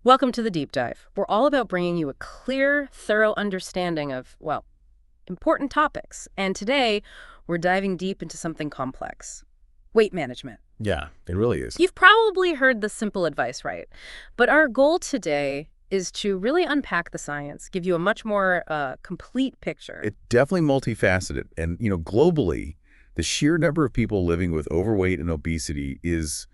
Welcome to the Deep Dive. We're all about bringing you a clear, thorough understanding of, well, important topics. And today, we're diving deep into something complex: weight management. Yeah, it really is. You've probably heard the simple advice, right? But our goal today is to really unpack the science, give you a much more complete picture. It's definitely multifaceted. And, globally, the sheer number of people living with overweight and obesity is,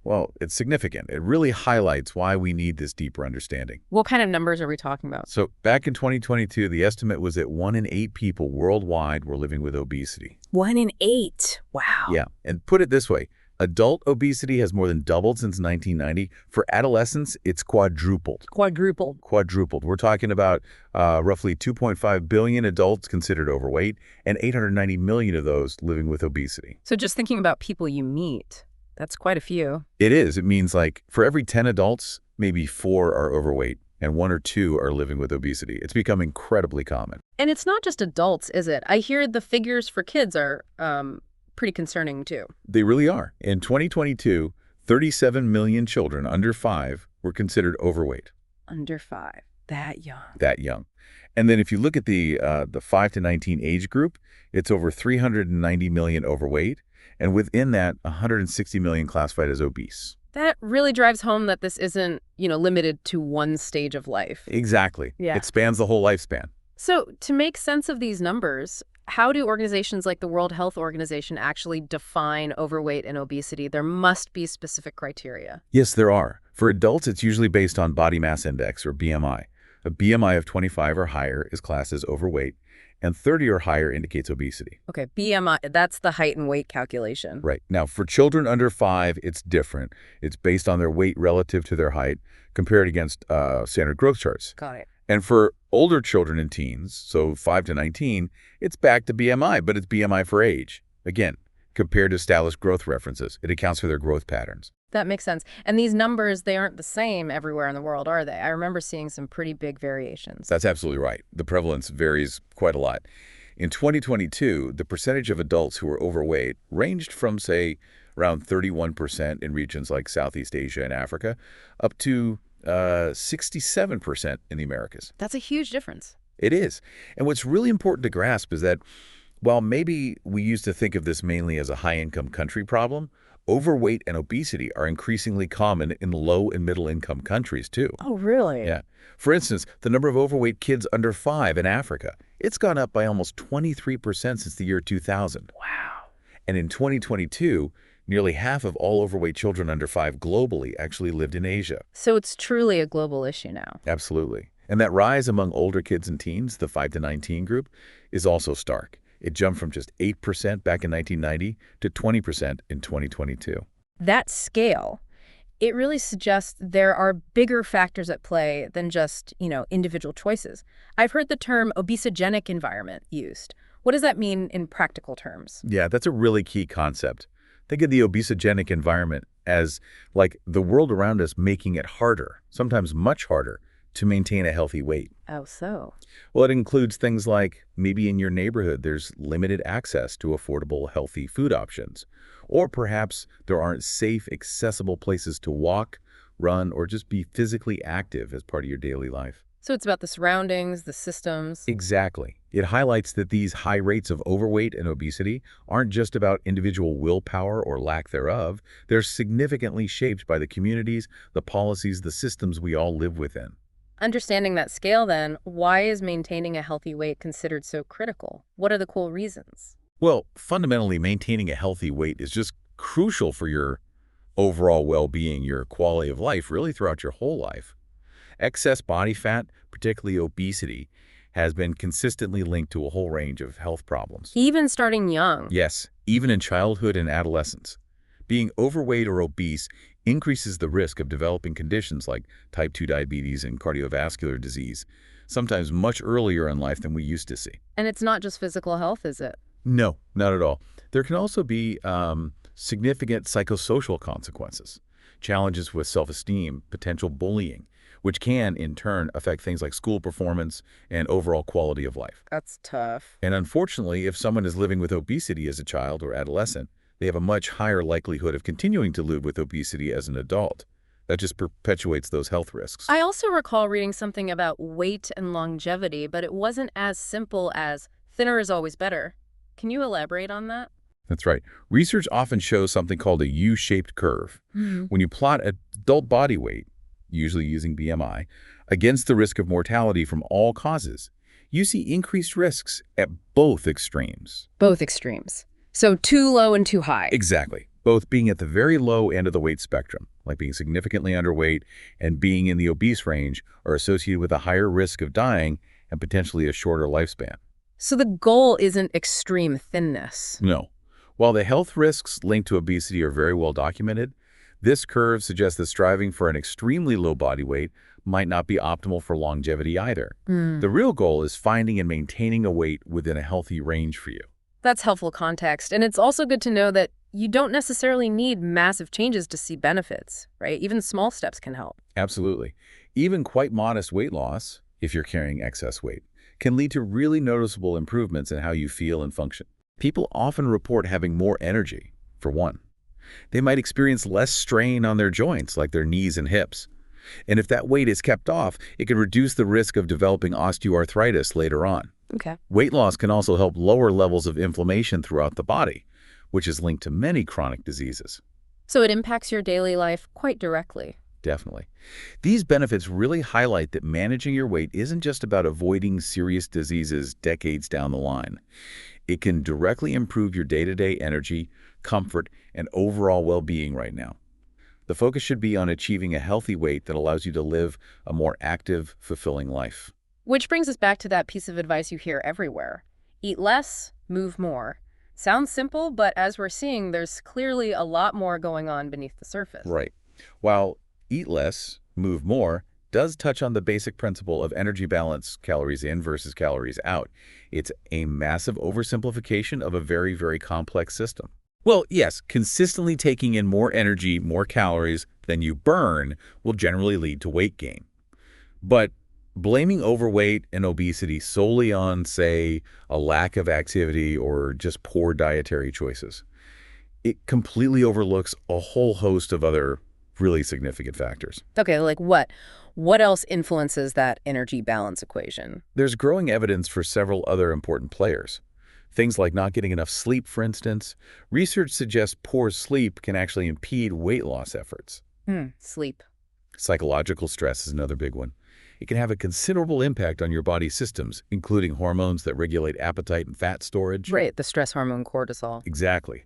well, it's significant. It really highlights why we need this deeper understanding. What kind of numbers are we talking about? So back in 2022, the estimate was that 1 in 8 people worldwide were living with obesity. 1 in 8. Wow. Yeah, and put it this way, adult obesity has more than doubled since 1990. For adolescents, it's quadrupled. Quadrupled. We're talking about roughly 2.5 billion adults considered overweight and 890 million of those living with obesity. So just thinking about people you meet, that's quite a few. It is. It means like for every 10 adults, maybe 4 are overweight and 1 or 2 are living with obesity. It's become incredibly common. And it's not just adults, is it? I hear the figures for kids are pretty concerning, too. They really are. In 2022, 37 million children under 5 were considered overweight. Under 5. That young. That young. And then if you look at the 5 to 19 age group, it's over 390 million overweight. And within that, 160 million classified as obese. That really drives home that this isn't, limited to one stage of life. Exactly. Yeah. It spans the whole lifespan. So to make sense of these numbers, how do organizations like the World Health Organization actually define overweight and obesity? There must be specific criteria. Yes, there are. For adults, it's usually based on body mass index, or BMI. A BMI of 25 or higher is classed as overweight, and 30 or higher indicates obesity. Okay, BMI, that's the height and weight calculation. Right. Now, for children under 5, it's different. It's based on their weight relative to their height, compared against standard growth charts. Got it. And for older children and teens, so 5 to 19, it's back to BMI, but it's BMI for age. Again, compared to established growth references, it accounts for their growth patterns. That makes sense. And these numbers, they aren't the same everywhere in the world, are they? I remember seeing some pretty big variations. That's absolutely right. The prevalence varies quite a lot. In 2022, the percentage of adults who were overweight ranged from, say, around 31% in regions like Southeast Asia and Africa, up to 67% in the Americas. That's a huge difference. It is. And what's really important to grasp is that while maybe we used to think of this mainly as a high-income country problem, overweight and obesity are increasingly common in low and middle-income countries, too. Oh, really? Yeah. For instance, the number of overweight kids under 5 in Africa, it's gone up by almost 23% since the year 2000. Wow. And in 2022, nearly half of all overweight children under 5 globally actually lived in Asia. So it's truly a global issue now. Absolutely. And that rise among older kids and teens, the 5 to 19 group, is also stark. It jumped from just 8% back in 1990 to 20% in 2022. That scale, it really suggests there are bigger factors at play than just, individual choices. I've heard the term obesogenic environment used. What does that mean in practical terms? Yeah, that's a really key concept. Think of the obesogenic environment as like the world around us making it harder, sometimes much harder, to maintain a healthy weight. Oh, so? Well, it includes things like maybe in your neighborhood there's limited access to affordable, healthy food options. Or perhaps there aren't safe, accessible places to walk, run, or just be physically active as part of your daily life. So it's about the surroundings, the systems. Exactly. It highlights that these high rates of overweight and obesity aren't just about individual willpower or lack thereof. They're significantly shaped by the communities, the policies, the systems we all live within. Understanding that scale, then, why is maintaining a healthy weight considered so critical? What are the cool reasons? Well, fundamentally, maintaining a healthy weight is just crucial for your overall well-being, your quality of life, really throughout your whole life. Excess body fat, particularly obesity, has been consistently linked to a whole range of health problems. Even starting young. Yes, even in childhood and adolescence. Being overweight or obese increases the risk of developing conditions like type 2 diabetes and cardiovascular disease, sometimes much earlier in life than we used to see. And it's not just physical health, is it? No, not at all. There can also be significant psychosocial consequences, challenges with self-esteem, potential bullying, which can, in turn, affect things like school performance and overall quality of life. That's tough. And unfortunately, if someone is living with obesity as a child or adolescent, they have a much higher likelihood of continuing to live with obesity as an adult. That just perpetuates those health risks. I also recall reading something about weight and longevity, but it wasn't as simple as thinner is always better. Can you elaborate on that? That's right. Research often shows something called a U-shaped curve. When you plot adult body weight, usually using BMI, against the risk of mortality from all causes, you see increased risks at both extremes. Both extremes. So too low and too high. Exactly. Both being at the very low end of the weight spectrum, like being significantly underweight, and being in the obese range are associated with a higher risk of dying and potentially a shorter lifespan. So the goal isn't extreme thinness. No. While the health risks linked to obesity are very well documented, this curve suggests that striving for an extremely low body weight might not be optimal for longevity either. The real goal is finding and maintaining a weight within a healthy range for you. That's helpful context. And it's also good to know that you don't necessarily need massive changes to see benefits, right? Even small steps can help. Absolutely. Even quite modest weight loss, if you're carrying excess weight, can lead to really noticeable improvements in how you feel and function. People often report having more energy, for one. They might experience less strain on their joints, like their knees and hips. And if that weight is kept off, it can reduce the risk of developing osteoarthritis later on. Okay. Weight loss can also help lower levels of inflammation throughout the body, which is linked to many chronic diseases. So it impacts your daily life quite directly. Definitely. These benefits really highlight that managing your weight isn't just about avoiding serious diseases decades down the line. It can directly improve your day-to-day energy, comfort, and overall well-being right now. The focus should be on achieving a healthy weight that allows you to live a more active, fulfilling life. Which brings us back to that piece of advice you hear everywhere. Eat less, move more. Sounds simple, but as we're seeing, there's clearly a lot more going on beneath the surface. Right. While eat less, move more does touch on the basic principle of energy balance, calories in versus calories out. It's a massive oversimplification of a very, very complex system. Well, yes, consistently taking in more energy, more calories than you burn will generally lead to weight gain. But blaming overweight and obesity solely on, say, a lack of activity or just poor dietary choices, it completely overlooks a whole host of other really significant factors. Okay, like what? What else influences that energy balance equation? There's growing evidence for several other important players. Things like not getting enough sleep, for instance. Research suggests poor sleep can actually impede weight loss efforts. Sleep. Psychological stress is another big one. It can have a considerable impact on your body's systems, including hormones that regulate appetite and fat storage. Right, the stress hormone cortisol. Exactly.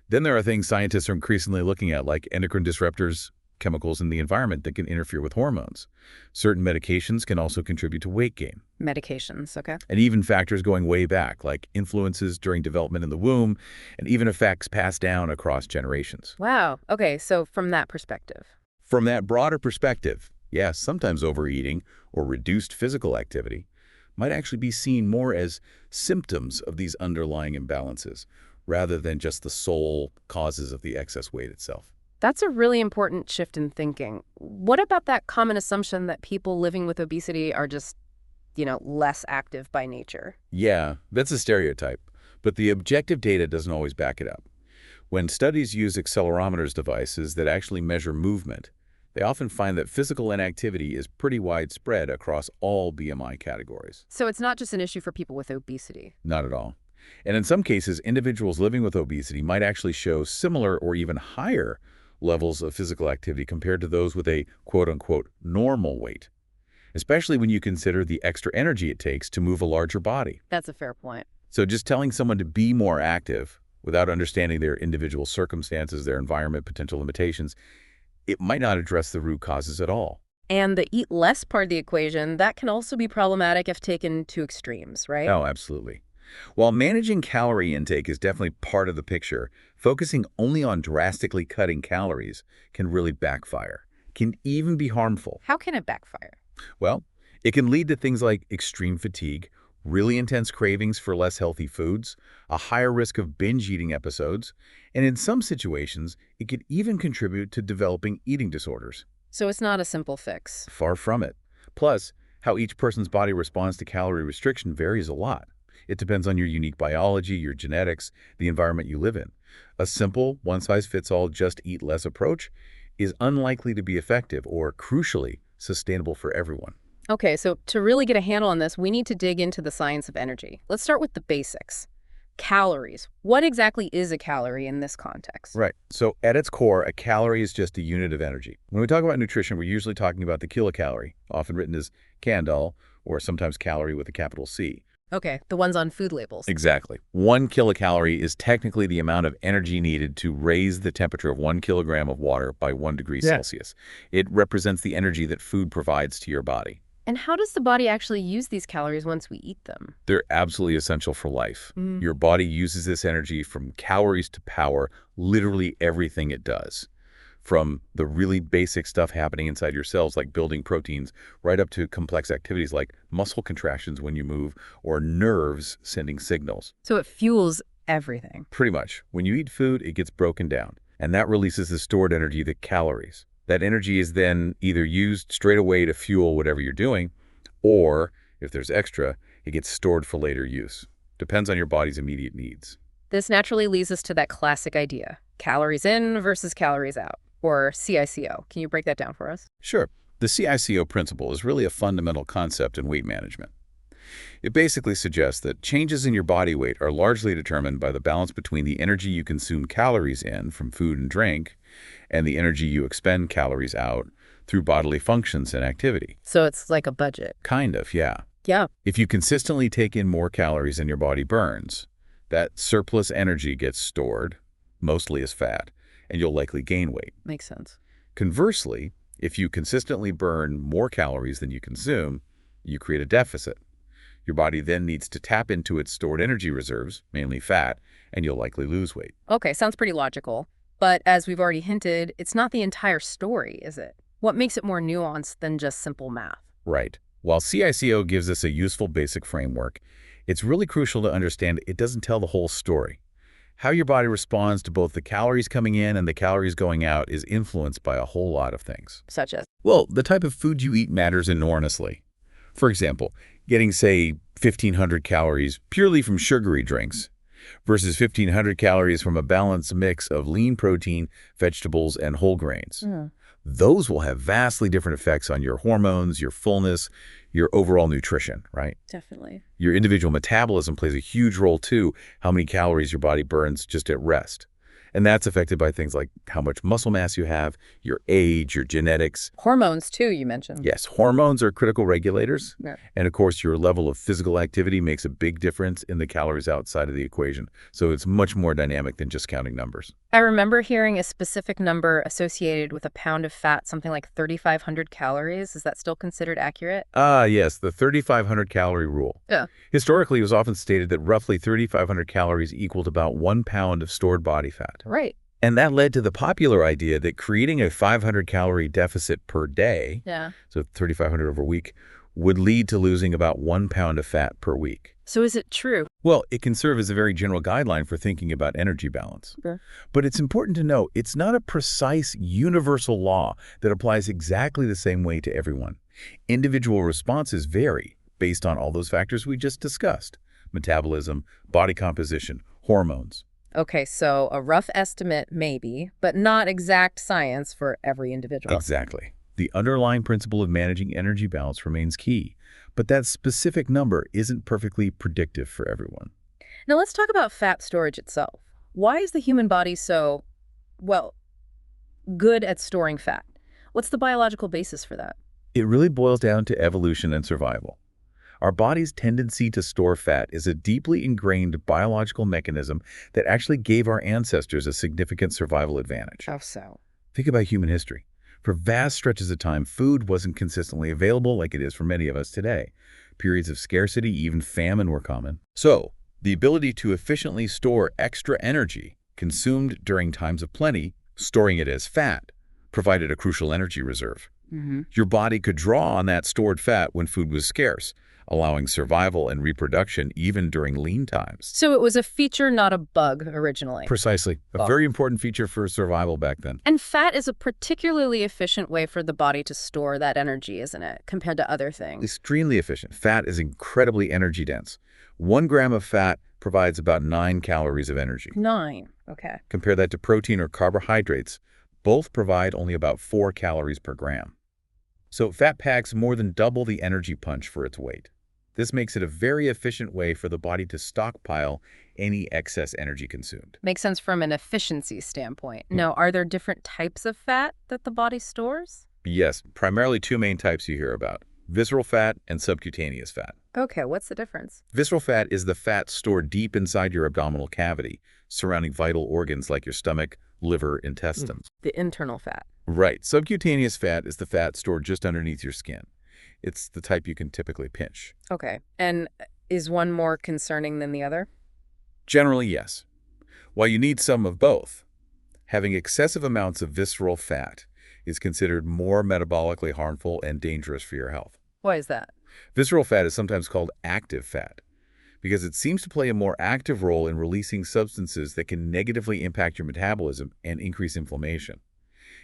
Then there are things scientists are increasingly looking at, like endocrine disruptors, chemicals in the environment that can interfere with hormones. Certain medications can also contribute to weight gain. Medications, okay. And even factors going way back, like influences during development in the womb, and even effects passed down across generations. Wow. Okay, so from that perspective. From that broader perspective, yes, sometimes overeating or reduced physical activity might actually be seen more as symptoms of these underlying imbalances, rather than just the sole causes of the excess weight itself. That's a really important shift in thinking. What about that common assumption that people living with obesity are just, less active by nature? Yeah, that's a stereotype, but the objective data doesn't always back it up. When studies use accelerometers devices that actually measure movement, they often find that physical inactivity is pretty widespread across all BMI categories. So it's not just an issue for people with obesity. Not at all. And in some cases, individuals living with obesity might actually show similar or even higher levels of physical activity compared to those with a quote-unquote normal weight, especially when you consider the extra energy it takes to move a larger body. That's a fair point. So just telling someone to be more active without understanding their individual circumstances, their environment, potential limitations, it might not address the root causes at all. And the eat less part of the equation, that can also be problematic if taken to extremes, right? Oh, absolutely. While managing calorie intake is definitely part of the picture, focusing only on drastically cutting calories can really backfire, can even be harmful. How can it backfire? Well, it can lead to things like extreme fatigue, really intense cravings for less healthy foods, a higher risk of binge eating episodes, and in some situations, it could even contribute to developing eating disorders. So it's not a simple fix. Far from it. Plus, how each person's body responds to calorie restriction varies a lot. It depends on your unique biology, your genetics, the environment you live in. A simple, one-size-fits-all, just eat less approach is unlikely to be effective or, crucially, sustainable for everyone. Okay, so to really get a handle on this, we need to dig into the science of energy. Let's start with the basics. Calories. What exactly is a calorie in this context? Right. So at its core, a calorie is just a unit of energy. When we talk about nutrition, we're usually talking about the kilocalorie, often written as candol, or sometimes calorie with a capital C. Okay, the ones on food labels. Exactly. 1 kilocalorie is technically the amount of energy needed to raise the temperature of 1 kilogram of water by 1 degree Celsius. It represents the energy that food provides to your body. And how does the body actually use these calories once we eat them? They're absolutely essential for life. Your body uses this energy from calories to power literally everything it does. From the really basic stuff happening inside your cells, like building proteins, right up to complex activities like muscle contractions when you move or nerves sending signals. So it fuels everything. Pretty much. When you eat food, it gets broken down, and that releases the stored energy, the calories. That energy is then either used straight away to fuel whatever you're doing, or, if there's extra, it gets stored for later use. Depends on your body's immediate needs. This naturally leads us to that classic idea, calories in versus calories out, or CICO. Can you break that down for us? Sure. The CICO principle is really a fundamental concept in weight management. It basically suggests that changes in your body weight are largely determined by the balance between the energy you consume calories in from food and drink and the energy you expend calories out through bodily functions and activity. So it's like a budget. Kind of, yeah. Yeah. If you consistently take in more calories than your body burns, that surplus energy gets stored, mostly as fat, and you'll likely gain weight. Makes sense. Conversely, if you consistently burn more calories than you consume, you create a deficit. Your body then needs to tap into its stored energy reserves, mainly fat, and you'll likely lose weight. Okay, sounds pretty logical. But as we've already hinted, it's not the entire story, is it? What makes it more nuanced than just simple math? Right. While CICO gives us a useful basic framework, it's really crucial to understand it doesn't tell the whole story. How your body responds to both the calories coming in and the calories going out is influenced by a whole lot of things. Such as? Well, the type of food you eat matters enormously. For example, getting, say, 1,500 calories purely from sugary drinks versus 1,500 calories from a balanced mix of lean protein, vegetables, and whole grains. Those will have vastly different effects on your hormones, your fullness, your overall nutrition, right? Definitely. Your individual metabolism plays a huge role too, how many calories your body burns just at rest. And that's affected by things like how much muscle mass you have, your age, your genetics. Hormones, too, you mentioned. Yes, hormones are critical regulators. Yeah. And of course, your level of physical activity makes a big difference in the calories outside of the equation. So it's much more dynamic than just counting numbers. I remember hearing a specific number associated with a pound of fat, something like 3,500 calories. Is that still considered accurate? Yes, the 3,500 calorie rule. Yeah. Historically, it was often stated that roughly 3,500 calories equaled about 1 pound of stored body fat. Right. And that led to the popular idea that creating a 500-calorie deficit per day, so 3,500 over a week, would lead to losing about 1 pound of fat per week. So is it true? Well, it can serve as a very general guideline for thinking about energy balance. Okay. But it's important to know it's not a precise, universal law that applies exactly the same way to everyone. Individual responses vary based on all those factors we just discussed: metabolism, body composition, hormones. Okay, so a rough estimate maybe, but not exact science for every individual. Exactly. The underlying principle of managing energy balance remains key, but that specific number isn't perfectly predictive for everyone. Now let's talk about fat storage itself. Why is the human body so, well, good at storing fat? What's the biological basis for that? It really boils down to evolution and survival. Our body's tendency to store fat is a deeply ingrained biological mechanism that actually gave our ancestors a significant survival advantage. How so? Think about human history. For vast stretches of time, food wasn't consistently available like it is for many of us today. Periods of scarcity, even famine, were common. So, the ability to efficiently store extra energy consumed during times of plenty, storing it as fat, provided a crucial energy reserve. Your body could draw on that stored fat when food was scarce, allowing survival and reproduction even during lean times. So it was a feature, not a bug, originally. Precisely. A very important feature for survival back then. And fat is a particularly efficient way for the body to store that energy, isn't it, compared to other things? Extremely efficient. Fat is incredibly energy dense. 1 gram of fat provides about 9 calories of energy. 9, okay. Compare that to protein or carbohydrates. Both provide only about 4 calories per gram. So fat packs more than double the energy punch for its weight. This makes it a very efficient way for the body to stockpile any excess energy consumed. Makes sense from an efficiency standpoint. Now, are there different types of fat that the body stores? Yes, primarily two main types you hear about: visceral fat and subcutaneous fat. Okay, what's the difference? Visceral fat is the fat stored deep inside your abdominal cavity, surrounding vital organs like your stomach, liver, intestines. The internal fat. Right. Subcutaneous fat is the fat stored just underneath your skin. It's the type you can typically pinch. Okay, and is one more concerning than the other? Generally, yes. While you need some of both, having excessive amounts of visceral fat is considered more metabolically harmful and dangerous for your health. Why is that? Visceral fat is sometimes called active fat because it seems to play a more active role in releasing substances that can negatively impact your metabolism and increase inflammation.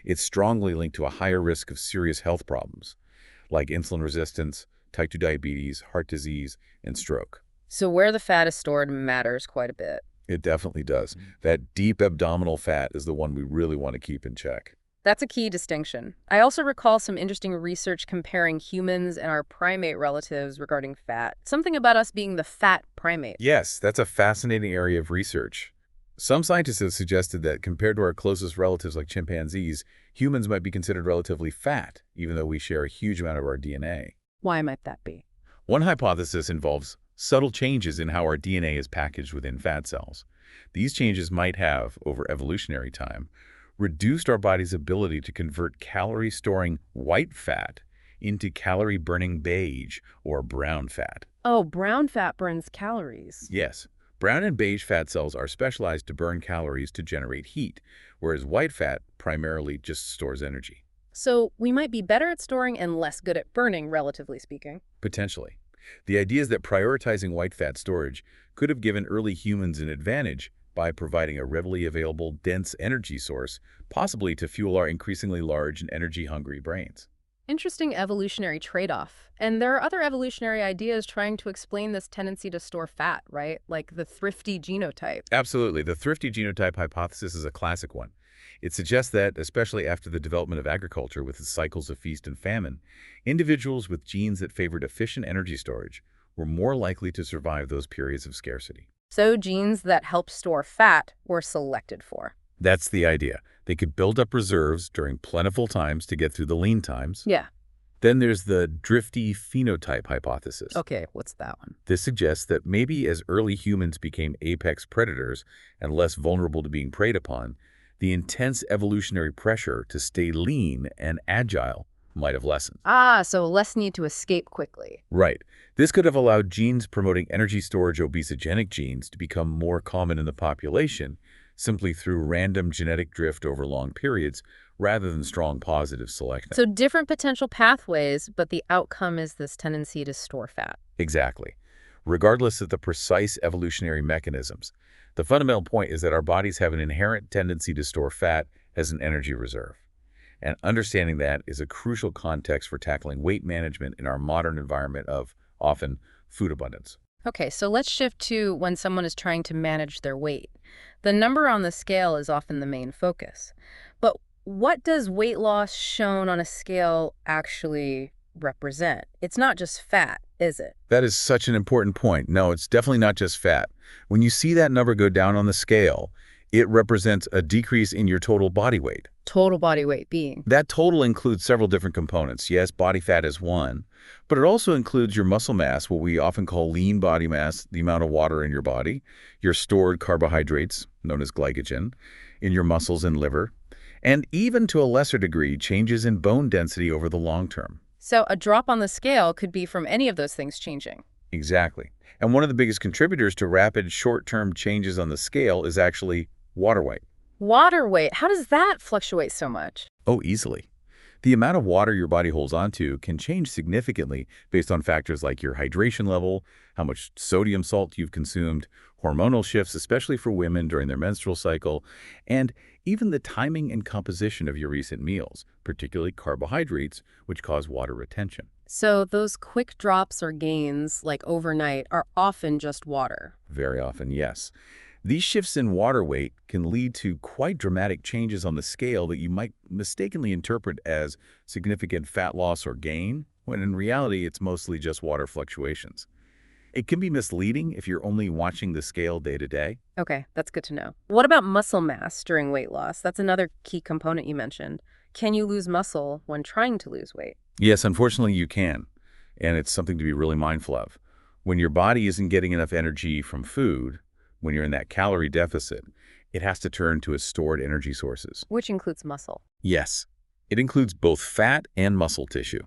It's strongly linked to a higher risk of serious health problems like insulin resistance, type 2 diabetes, heart disease, and stroke. So where the fat is stored matters quite a bit. It definitely does. That deep abdominal fat is the one we really want to keep in check. That's a key distinction. I also recall some interesting research comparing humans and our primate relatives regarding fat. Something about us being the fat primate. Yes, that's a fascinating area of research. Some scientists have suggested that compared to our closest relatives like chimpanzees, humans might be considered relatively fat, even though we share a huge amount of our DNA. Why might that be? One hypothesis involves subtle changes in how our DNA is packaged within fat cells. These changes might have, over evolutionary time, reduced our body's ability to convert calorie-storing white fat into calorie-burning beige or brown fat. Oh, brown fat burns calories. Yes, brown and beige fat cells are specialized to burn calories to generate heat, whereas white fat primarily just stores energy. So we might be better at storing and less good at burning, relatively speaking. Potentially. The idea is that prioritizing white fat storage could have given early humans an advantage by providing a readily available, dense energy source, possibly to fuel our increasingly large and energy-hungry brains. Interesting evolutionary trade-off. And there are other evolutionary ideas trying to explain this tendency to store fat, right? Like the thrifty genotype. Absolutely. The thrifty genotype hypothesis is a classic one. It suggests that, especially after the development of agriculture with its cycles of feast and famine, individuals with genes that favored efficient energy storage were more likely to survive those periods of scarcity. So genes that help store fat were selected for. That's the idea. They could build up reserves during plentiful times to get through the lean times. Yeah. Then there's the drifty phenotype hypothesis. Okay, what's that one? This suggests that maybe as early humans became apex predators and less vulnerable to being preyed upon, the intense evolutionary pressure to stay lean and agile might have lessened. Ah, so less need to escape quickly. Right. This could have allowed genes promoting energy storage obesogenic genes to become more common in the population simply through random genetic drift over long periods rather than strong positive selection. So different potential pathways, but the outcome is this tendency to store fat. Exactly. Regardless of the precise evolutionary mechanisms, the fundamental point is that our bodies have an inherent tendency to store fat as an energy reserve. And understanding that is a crucial context for tackling weight management in our modern environment of, often, food abundance. Okay, so let's shift to when someone is trying to manage their weight. The number on the scale is often the main focus. But what does weight loss shown on a scale actually represent? It's not just fat, is it? That is such an important point. No, it's definitely not just fat. When you see that number go down on the scale, it represents a decrease in your total body weight. Total body weight being? That total includes several different components. Yes, body fat is one, but it also includes your muscle mass, what we often call lean body mass, the amount of water in your body, your stored carbohydrates, known as glycogen, in your muscles and liver, and even to a lesser degree, changes in bone density over the long term. So a drop on the scale could be from any of those things changing. Exactly. And one of the biggest contributors to rapid short-term changes on the scale is actually water weight. Water weight, how does that fluctuate so much? Oh, easily. The amount of water your body holds onto can change significantly based on factors like your hydration level, how much sodium salt you've consumed, hormonal shifts, especially for women during their menstrual cycle, and even the timing and composition of your recent meals, particularly carbohydrates, which cause water retention. So those quick drops or gains, like overnight, are often just water. Very often, yes. These shifts in water weight can lead to quite dramatic changes on the scale that you might mistakenly interpret as significant fat loss or gain, when in reality it's mostly just water fluctuations. It can be misleading if you're only watching the scale day to day. Okay, that's good to know. What about muscle mass during weight loss? That's another key component you mentioned. Can you lose muscle when trying to lose weight? Yes, unfortunately you can, and it's something to be really mindful of. When your body isn't getting enough energy from food, when you're in that calorie deficit, it has to turn to its stored energy sources. Which includes muscle. Yes, it includes both fat and muscle tissue.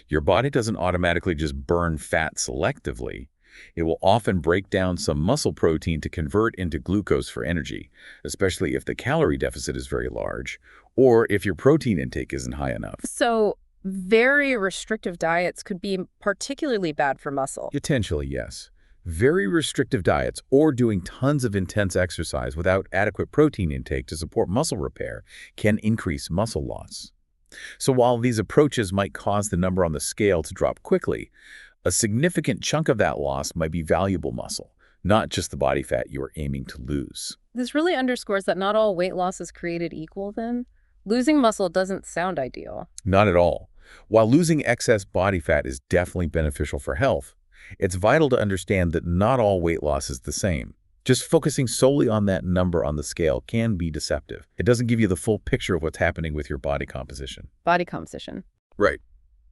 Your body doesn't automatically just burn fat selectively. It will often break down some muscle protein to convert into glucose for energy, especially if the calorie deficit is very large or if your protein intake isn't high enough. So very restrictive diets could be particularly bad for muscle. Potentially, yes. Very restrictive diets or doing tons of intense exercise without adequate protein intake to support muscle repair can increase muscle loss. So while these approaches might cause the number on the scale to drop quickly, a significant chunk of that loss might be valuable muscle, not just the body fat you are aiming to lose. This really underscores that not all weight loss is created equal then. Losing muscle doesn't sound ideal. Not at all. While losing excess body fat is definitely beneficial for health, it's vital to understand that not all weight loss is the same. Just focusing solely on that number on the scale can be deceptive. It doesn't give you the full picture of what's happening with your body composition. Body composition. Right.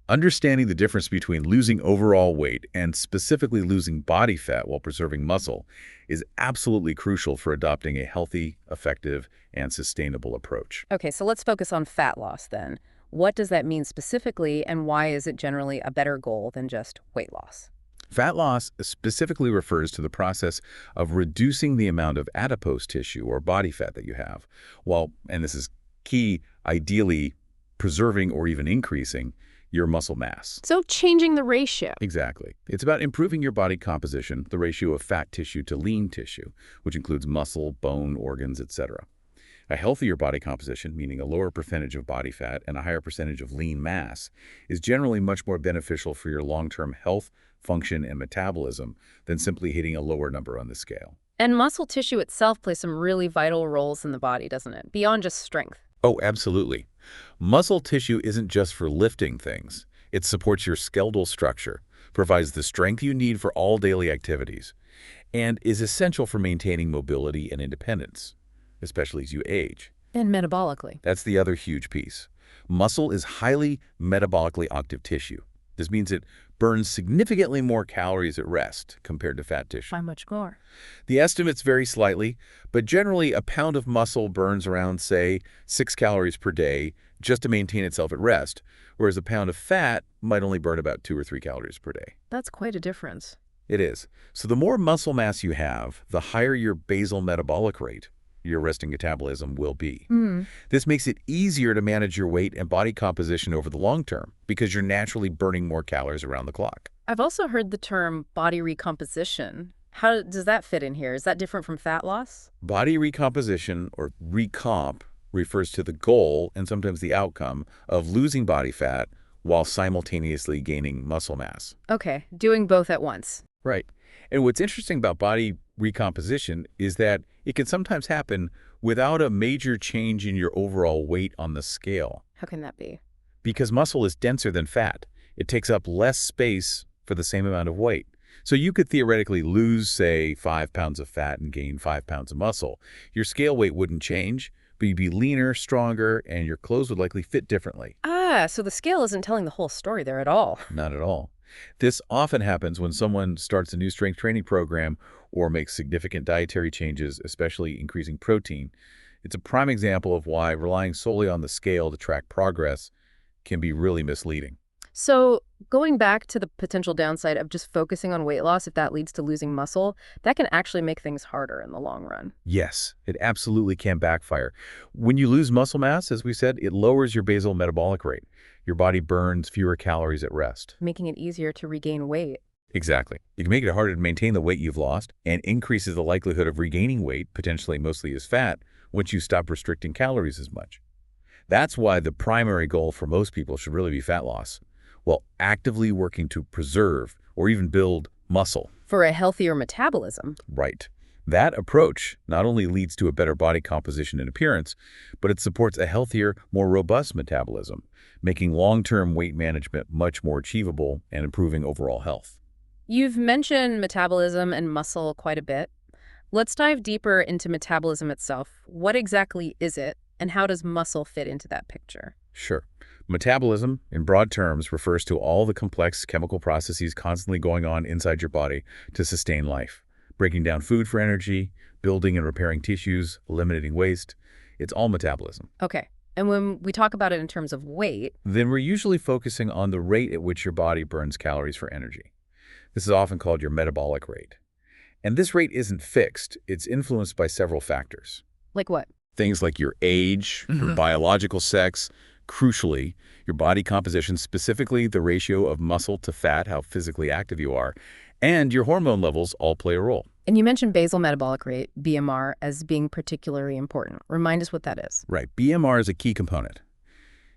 Understanding the difference between losing overall weight and specifically losing body fat while preserving muscle is absolutely crucial for adopting a healthy, effective, and sustainable approach. Okay, so let's focus on fat loss then. What does that mean specifically, and why is it generally a better goal than just weight loss? Fat loss specifically refers to the process of reducing the amount of adipose tissue or body fat that you have, while, and this is key, ideally preserving or even increasing your muscle mass. So changing the ratio. Exactly. It's about improving your body composition, the ratio of fat tissue to lean tissue, which includes muscle, bone, organs, etc. A healthier body composition, meaning a lower percentage of body fat and a higher percentage of lean mass, is generally much more beneficial for your long-term health, function, and metabolism than simply hitting a lower number on the scale. And muscle tissue itself plays some really vital roles in the body, doesn't it? Beyond just strength. Oh, absolutely. Muscle tissue isn't just for lifting things. It supports your skeletal structure, provides the strength you need for all daily activities, and is essential for maintaining mobility and independence, especially as you age. And metabolically. That's the other huge piece. Muscle is highly metabolically active tissue. This means it burns significantly more calories at rest compared to fat tissue. How much more? The estimates vary slightly, but generally a pound of muscle burns around, say, 6 calories per day just to maintain itself at rest, whereas a pound of fat might only burn about 2 or 3 calories per day. That's quite a difference. It is. So the more muscle mass you have, the higher your basal metabolic rate, your resting metabolism, will be. This makes it easier to manage your weight and body composition over the long term because you're naturally burning more calories around the clock. I've also heard the term body recomposition. How does that fit in here? Is that different from fat loss? Body recomposition, or recomp, refers to the goal and sometimes the outcome of losing body fat while simultaneously gaining muscle mass. Okay, doing both at once. Right. And what's interesting about body recomposition is that it can sometimes happen without a major change in your overall weight on the scale. How can that be? Because muscle is denser than fat. It takes up less space for the same amount of weight. So you could theoretically lose, say, 5 pounds of fat and gain 5 pounds of muscle. Your scale weight wouldn't change, but you'd be leaner, stronger, and your clothes would likely fit differently. Ah, so the scale isn't telling the whole story there at all. Not at all. This often happens when someone starts a new strength training program or makes significant dietary changes, especially increasing protein. It's a prime example of why relying solely on the scale to track progress can be really misleading. So going back to the potential downside of just focusing on weight loss, if that leads to losing muscle, that can actually make things harder in the long run. Yes, it absolutely can backfire. When you lose muscle mass, as we said, it lowers your basal metabolic rate. Your body burns fewer calories at rest. Making it easier to regain weight. Exactly. It can make it harder to maintain the weight you've lost and increases the likelihood of regaining weight, potentially mostly as fat, once you stop restricting calories as much. That's why the primary goal for most people should really be fat loss, while actively working to preserve or even build muscle. For a healthier metabolism. Right. That approach not only leads to a better body composition and appearance, but it supports a healthier, more robust metabolism, making long-term weight management much more achievable and improving overall health. You've mentioned metabolism and muscle quite a bit. Let's dive deeper into metabolism itself. What exactly is it, and how does muscle fit into that picture? Sure. Metabolism, in broad terms, refers to all the complex chemical processes constantly going on inside your body to sustain life. Breaking down food for energy, building and repairing tissues, eliminating waste. It's all metabolism. Okay. And when we talk about it in terms of weight, Then we're usually focusing on the rate at which your body burns calories for energy. This is often called your metabolic rate. And this rate isn't fixed. It's influenced by several factors. like what? Things like your age, your biological sex, crucially, your body composition, specifically the ratio of muscle to fat, how physically active you are, and your hormone levels all play a role. And you mentioned basal metabolic rate, BMR, as being particularly important. Remind us what that is. Right, BMR is a key component.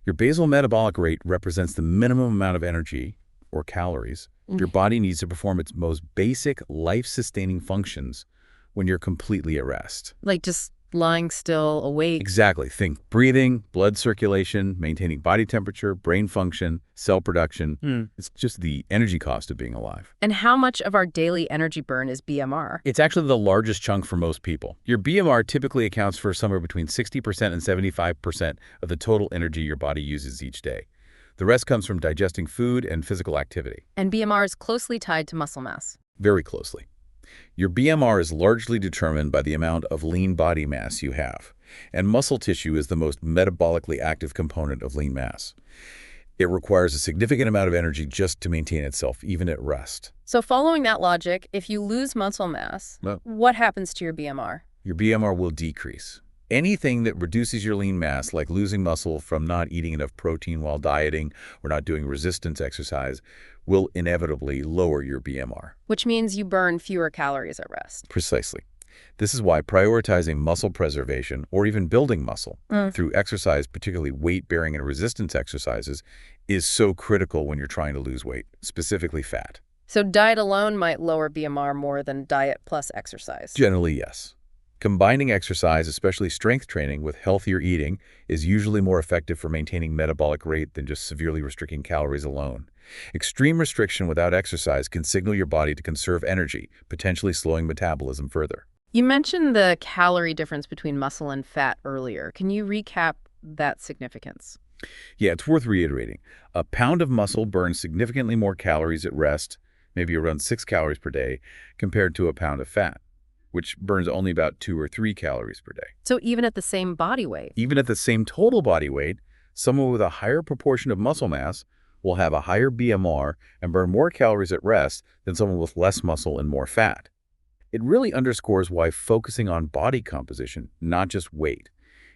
Your basal metabolic rate represents the minimum amount of energy, or calories, your body needs to perform its most basic life-sustaining functions when you're completely at rest. Like just lying still, awake. Exactly. Think breathing, blood circulation, maintaining body temperature, brain function, cell production. It's just the energy cost of being alive. And how much of our daily energy burn is BMR? It's actually the largest chunk for most people. Your BMR typically accounts for somewhere between 60% and 75% of the total energy your body uses each day. The rest comes from digesting food and physical activity. And BMR is closely tied to muscle mass. Very closely. Your BMR is largely determined by the amount of lean body mass you have, and muscle tissue is the most metabolically active component of lean mass. It requires a significant amount of energy just to maintain itself, even at rest. So following that logic, if you lose muscle mass, Well, what happens to your BMR? your BMR will decrease. Anything that reduces your lean mass, like losing muscle from not eating enough protein while dieting or not doing resistance exercise, will inevitably lower your BMR. Which means you burn fewer calories at rest. Precisely. This is why prioritizing muscle preservation or even building muscle through exercise, particularly weight-bearing and resistance exercises, is so critical when you're trying to lose weight, specifically fat. So diet alone might lower BMR more than diet plus exercise. Generally, yes. Combining exercise, especially strength training, with healthier eating is usually more effective for maintaining metabolic rate than just severely restricting calories alone. Extreme restriction without exercise can signal your body to conserve energy, potentially slowing metabolism further. You mentioned the calorie difference between muscle and fat earlier. Can you recap that significance? Yeah, it's worth reiterating. A pound of muscle burns significantly more calories at rest, maybe around 6 calories per day, compared to a pound of fat, which burns only about 2 or 3 calories per day. So even at the same body weight? Even at the same total body weight, someone with a higher proportion of muscle mass will have a higher BMR and burn more calories at rest than someone with less muscle and more fat. It really underscores why focusing on body composition, not just weight,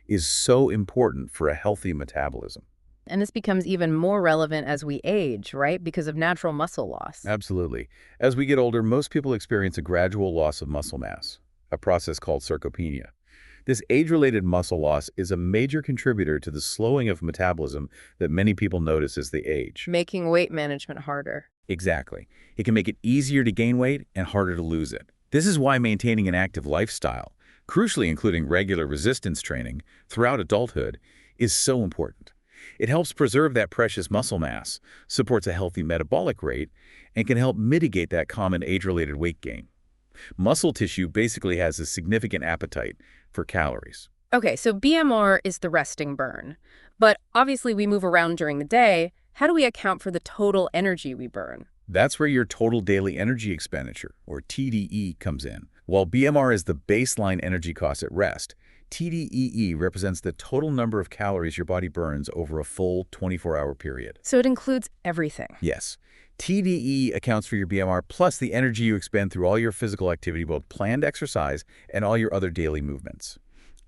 is so important for a healthy metabolism. And this becomes even more relevant as we age, right? Because of natural muscle loss. Absolutely. As we get older, most people experience a gradual loss of muscle mass, a process called sarcopenia. This age-related muscle loss is a major contributor to the slowing of metabolism that many people notice as they age. Making weight management harder. Exactly. It can make it easier to gain weight and harder to lose it. This is why maintaining an active lifestyle, crucially including regular resistance training throughout adulthood, is so important. It helps preserve that precious muscle mass, supports a healthy metabolic rate, and can help mitigate that common age-related weight gain. Muscle tissue basically has a significant appetite for calories. Okay, so BMR is the resting burn. But obviously we move around during the day. How do we account for the total energy we burn? That's where your total daily energy expenditure, or TDE, comes in. While BMR is the baseline energy cost at rest, TDEE represents the total number of calories your body burns over a full 24-hour period. So it includes everything. Yes. TDE accounts for your BMR plus the energy you expend through all your physical activity, both planned exercise and all your other daily movements.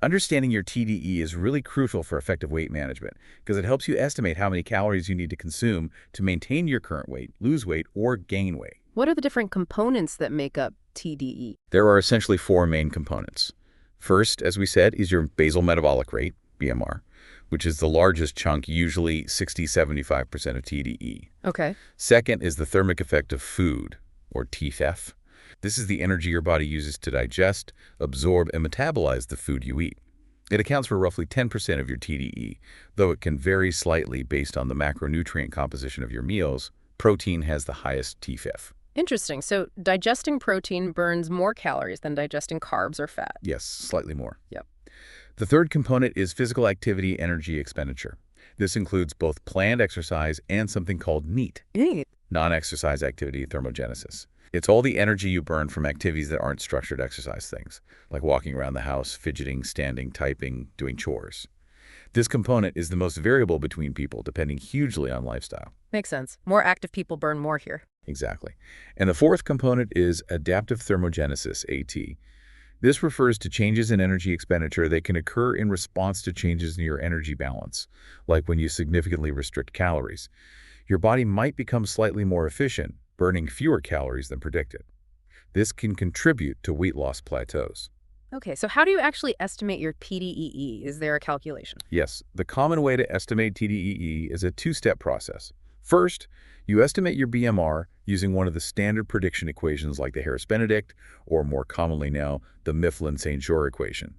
Understanding your TDE is really crucial for effective weight management because it helps you estimate how many calories you need to consume to maintain your current weight, lose weight, or gain weight. What are the different components that make up TDE? There are essentially 4 main components. First, as we said, is your basal metabolic rate, BMR, which is the largest chunk, usually 60–75% of TDE. Okay. Second is the thermic effect of food, or TFEF. This is the energy your body uses to digest, absorb, and metabolize the food you eat. It accounts for roughly 10% of your TDE, though it can vary slightly based on the macronutrient composition of your meals. Protein has the highest TFIF. Interesting. So digesting protein burns more calories than digesting carbs or fat. Yes, slightly more. Yep. The third component is physical activity energy expenditure. This includes both planned exercise and something called NEAT, Neat. non-exercise activity thermogenesis. It's all the energy you burn from activities that aren't structured exercise things, like walking around the house, fidgeting, standing, typing, doing chores. This component is the most variable between people, depending hugely on lifestyle. Makes sense. More active people burn more here. Exactly. And the fourth component is adaptive thermogenesis, AT. This refers to changes in energy expenditure that can occur in response to changes in your energy balance, like when you significantly restrict calories. Your body might become slightly more efficient, burning fewer calories than predicted. This can contribute to weight loss plateaus. Okay, so how do you actually estimate your PDEE? Is there a calculation? Yes, the common way to estimate TDEE is a two-step process. First, you estimate your BMR using one of the standard prediction equations like the Harris-Benedict, or more commonly now, the Mifflin-St. Jean equation.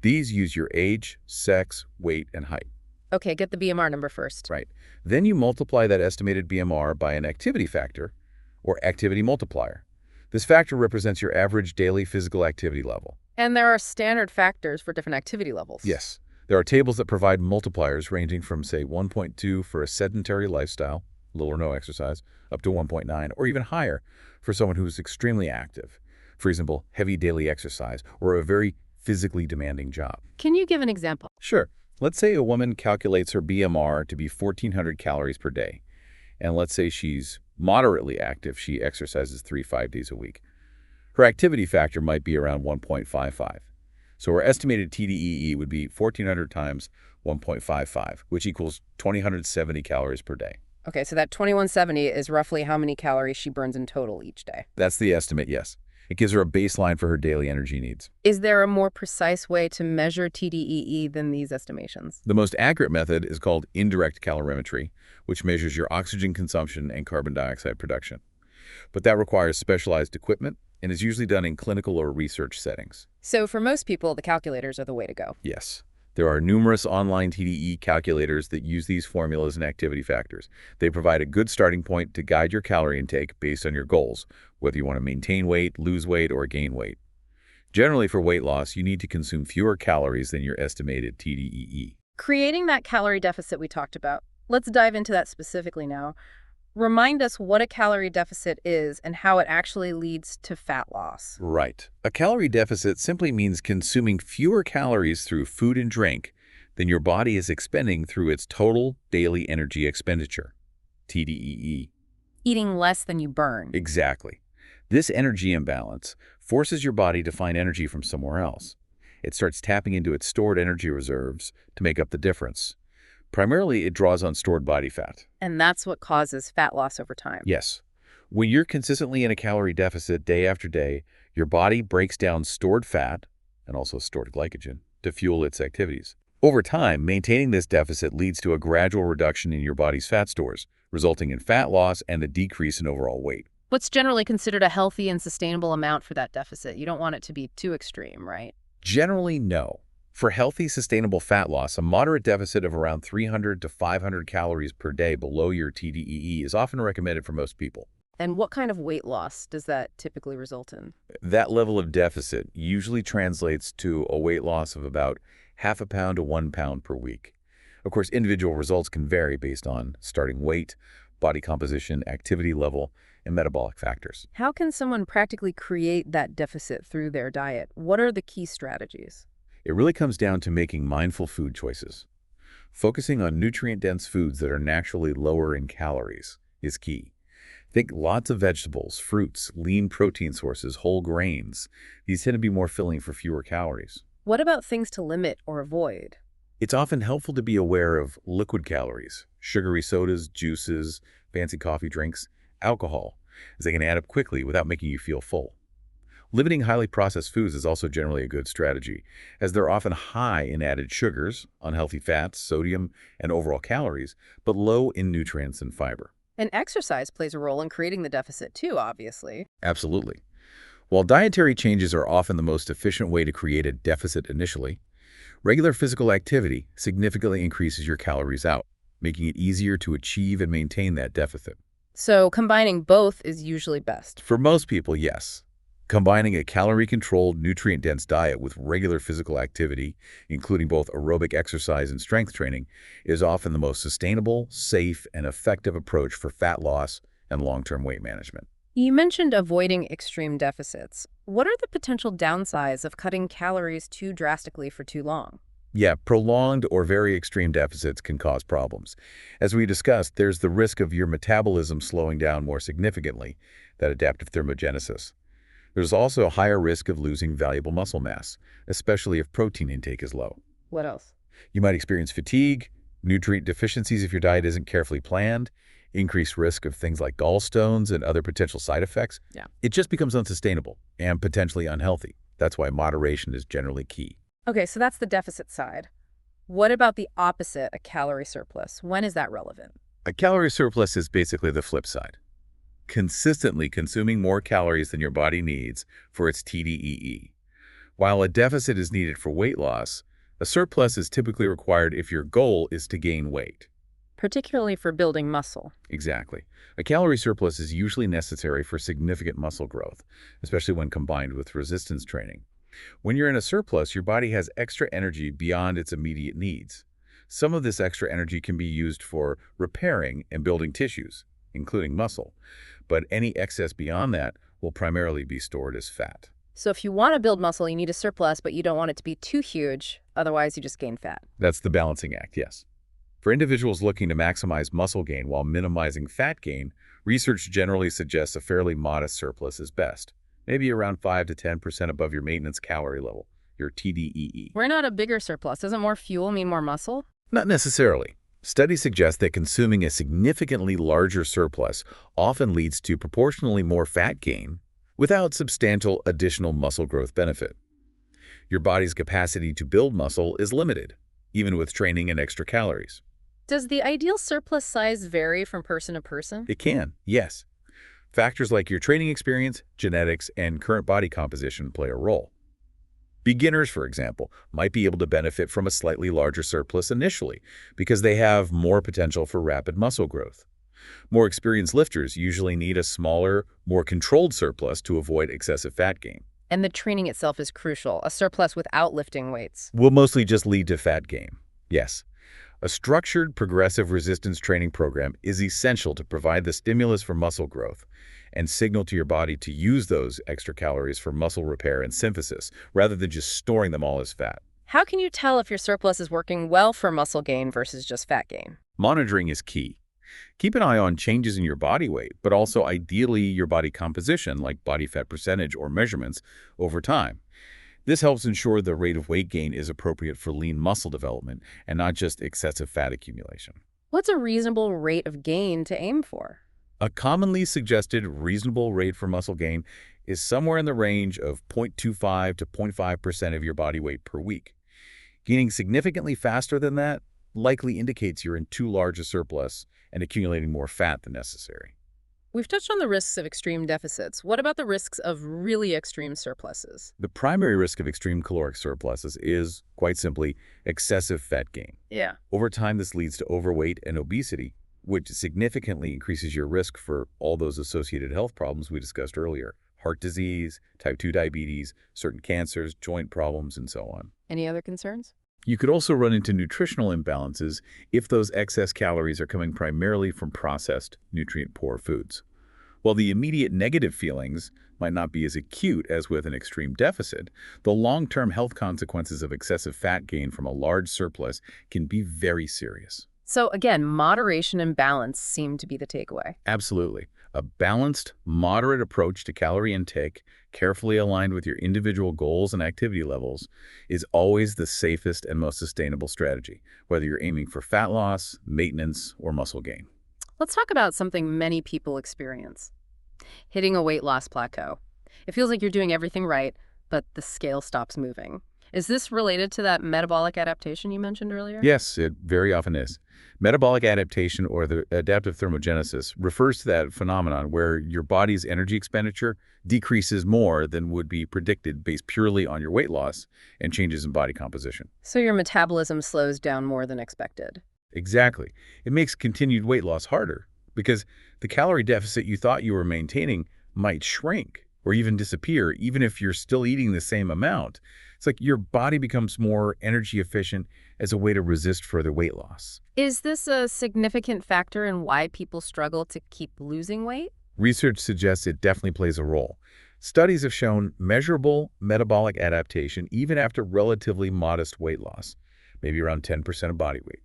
These use your age, sex, weight, and height. Okay, get the BMR number first. Right. Then you multiply that estimated BMR by an activity factor, or activity multiplier. This factor represents your average daily physical activity level. And there are standard factors for different activity levels. Yes. There are tables that provide multipliers ranging from, say, 1.2 for a sedentary lifestyle, little or no exercise, up to 1.9, or even higher for someone who is extremely active. For example, heavy daily exercise or a very physically demanding job. Can you give an example? Sure. Let's say a woman calculates her BMR to be 1,400 calories per day. And let's say she's moderately active. She exercises 5 days a week. Her activity factor might be around 1.55. So her estimated TDEE would be 1,400 times 1.55, which equals 2,170 calories per day. Okay, so that 2170 is roughly how many calories she burns in total each day. That's the estimate, yes. It gives her a baseline for her daily energy needs. Is there a more precise way to measure TDEE than these estimations? The most accurate method is called indirect calorimetry, which measures your oxygen consumption and carbon dioxide production. But that requires specialized equipment and is usually done in clinical or research settings. So for most people, the calculators are the way to go. Yes. There are numerous online TDE calculators that use these formulas and activity factors. They provide a good starting point to guide your calorie intake based on your goals, whether you want to maintain weight, lose weight, or gain weight. Generally, for weight loss, you need to consume fewer calories than your estimated TDEE. Creating that calorie deficit we talked about. Let's dive into that specifically now. Remind us what a calorie deficit is and how it actually leads to fat loss. Right. A calorie deficit simply means consuming fewer calories through food and drink than your body is expending through its total daily energy expenditure, TDEE. Eating less than you burn. Exactly. This energy imbalance forces your body to find energy from somewhere else. It starts tapping into its stored energy reserves to make up the difference. Primarily, it draws on stored body fat. And that's what causes fat loss over time. Yes. When you're consistently in a calorie deficit day after day, your body breaks down stored fat, and also stored glycogen, to fuel its activities. Over time, maintaining this deficit leads to a gradual reduction in your body's fat stores, resulting in fat loss and a decrease in overall weight. What's generally considered a healthy and sustainable amount for that deficit? You don't want it to be too extreme, right? Generally, no. For healthy, sustainable fat loss, a moderate deficit of around 300 to 500 calories per day below your TDEE is often recommended for most people. And what kind of weight loss does that typically result in? That level of deficit usually translates to a weight loss of about half a pound to 1 pound per week. Of course, individual results can vary based on starting weight, body composition, activity level, and metabolic factors. How can someone practically create that deficit through their diet? What are the key strategies? It really comes down to making mindful food choices. Focusing on nutrient-dense foods that are naturally lower in calories is key. Think lots of vegetables, fruits, lean protein sources, whole grains. These tend to be more filling for fewer calories. What about things to limit or avoid? It's often helpful to be aware of liquid calories, sugary sodas, juices, fancy coffee drinks, alcohol, as they can add up quickly without making you feel full. Limiting highly processed foods is also generally a good strategy, as they're often high in added sugars, unhealthy fats, sodium, and overall calories, but low in nutrients and fiber. And exercise plays a role in creating the deficit too, obviously. Absolutely. While dietary changes are often the most efficient way to create a deficit initially, regular physical activity significantly increases your calories out, making it easier to achieve and maintain that deficit. So combining both is usually best. For most people, yes. Combining a calorie-controlled, nutrient-dense diet with regular physical activity, including both aerobic exercise and strength training, is often the most sustainable, safe, and effective approach for fat loss and long-term weight management. You mentioned avoiding extreme deficits. What are the potential downsides of cutting calories too drastically for too long? Yeah, prolonged or very extreme deficits can cause problems. As we discussed, there's the risk of your metabolism slowing down more significantly, that adaptive thermogenesis. There's also a higher risk of losing valuable muscle mass, especially if protein intake is low. What else? You might experience fatigue, nutrient deficiencies if your diet isn't carefully planned, increased risk of things like gallstones and other potential side effects. Yeah. It just becomes unsustainable and potentially unhealthy. That's why moderation is generally key. Okay, so that's the deficit side. What about the opposite, a calorie surplus? When is that relevant? A calorie surplus is basically the flip side. Consistently consuming more calories than your body needs for its TDEE. While a deficit is needed for weight loss, a surplus is typically required if your goal is to gain weight. Particularly for building muscle. Exactly. A calorie surplus is usually necessary for significant muscle growth, especially when combined with resistance training. When you're in a surplus, your body has extra energy beyond its immediate needs. Some of this extra energy can be used for repairing and building tissues, including muscle, but any excess beyond that will primarily be stored as fat. So if you want to build muscle, you need a surplus, but you don't want it to be too huge. Otherwise, you just gain fat. That's the balancing act, yes. For individuals looking to maximize muscle gain while minimizing fat gain, research generally suggests a fairly modest surplus is best. Maybe around 5 to 10% above your maintenance calorie level, your TDEE. Why not a bigger surplus? Doesn't more fuel mean more muscle? Not necessarily. Studies suggest that consuming a significantly larger surplus often leads to proportionally more fat gain without substantial additional muscle growth benefit. Your body's capacity to build muscle is limited, even with training and extra calories. Does the ideal surplus size vary from person to person? It can, yes. Factors like your training experience, genetics, and current body composition play a role. Beginners, for example, might be able to benefit from a slightly larger surplus initially because they have more potential for rapid muscle growth. More experienced lifters usually need a smaller, more controlled surplus to avoid excessive fat gain. And the training itself is crucial. A surplus without lifting weights Will mostly just lead to fat gain. Yes. A structured, progressive resistance training program is essential to provide the stimulus for muscle growth and signal to your body to use those extra calories for muscle repair and synthesis, rather than just storing them all as fat. How can you tell if your surplus is working well for muscle gain versus just fat gain? Monitoring is key. Keep an eye on changes in your body weight, but also ideally your body composition, like body fat percentage or measurements, over time. This helps ensure the rate of weight gain is appropriate for lean muscle development and not just excessive fat accumulation. What's a reasonable rate of gain to aim for? A commonly suggested reasonable rate for muscle gain is somewhere in the range of 0.25 to 0.5% of your body weight per week. Gaining significantly faster than that likely indicates you're in too large a surplus and accumulating more fat than necessary. We've touched on the risks of extreme deficits. What about the risks of really extreme surpluses? The primary risk of extreme caloric surpluses is, quite simply, excessive fat gain. Yeah. Over time, this leads to overweight and obesity, which significantly increases your risk for all those associated health problems we discussed earlier: heart disease, type 2 diabetes, certain cancers, joint problems, and so on. Any other concerns? You could also run into nutritional imbalances if those excess calories are coming primarily from processed, nutrient-poor foods. While the immediate negative feelings might not be as acute as with an extreme deficit, the long-term health consequences of excessive fat gain from a large surplus can be very serious. So again, moderation and balance seem to be the takeaway. Absolutely. A balanced, moderate approach to calorie intake, carefully aligned with your individual goals and activity levels, is always the safest and most sustainable strategy, whether you're aiming for fat loss, maintenance, or muscle gain. Let's talk about something many people experience: hitting a weight loss plateau. It feels like you're doing everything right, but the scale stops moving. Is this related to that metabolic adaptation you mentioned earlier? Yes, it very often is. Metabolic adaptation, or the adaptive thermogenesis, refers to that phenomenon where your body's energy expenditure decreases more than would be predicted based purely on your weight loss and changes in body composition. So your metabolism slows down more than expected. Exactly. It makes continued weight loss harder because the calorie deficit you thought you were maintaining might shrink or even disappear, even if you're still eating the same amount. It's like your body becomes more energy efficient as a way to resist further weight loss. Is this a significant factor in why people struggle to keep losing weight? Research suggests it definitely plays a role. Studies have shown measurable metabolic adaptation even after relatively modest weight loss, maybe around 10% of body weight.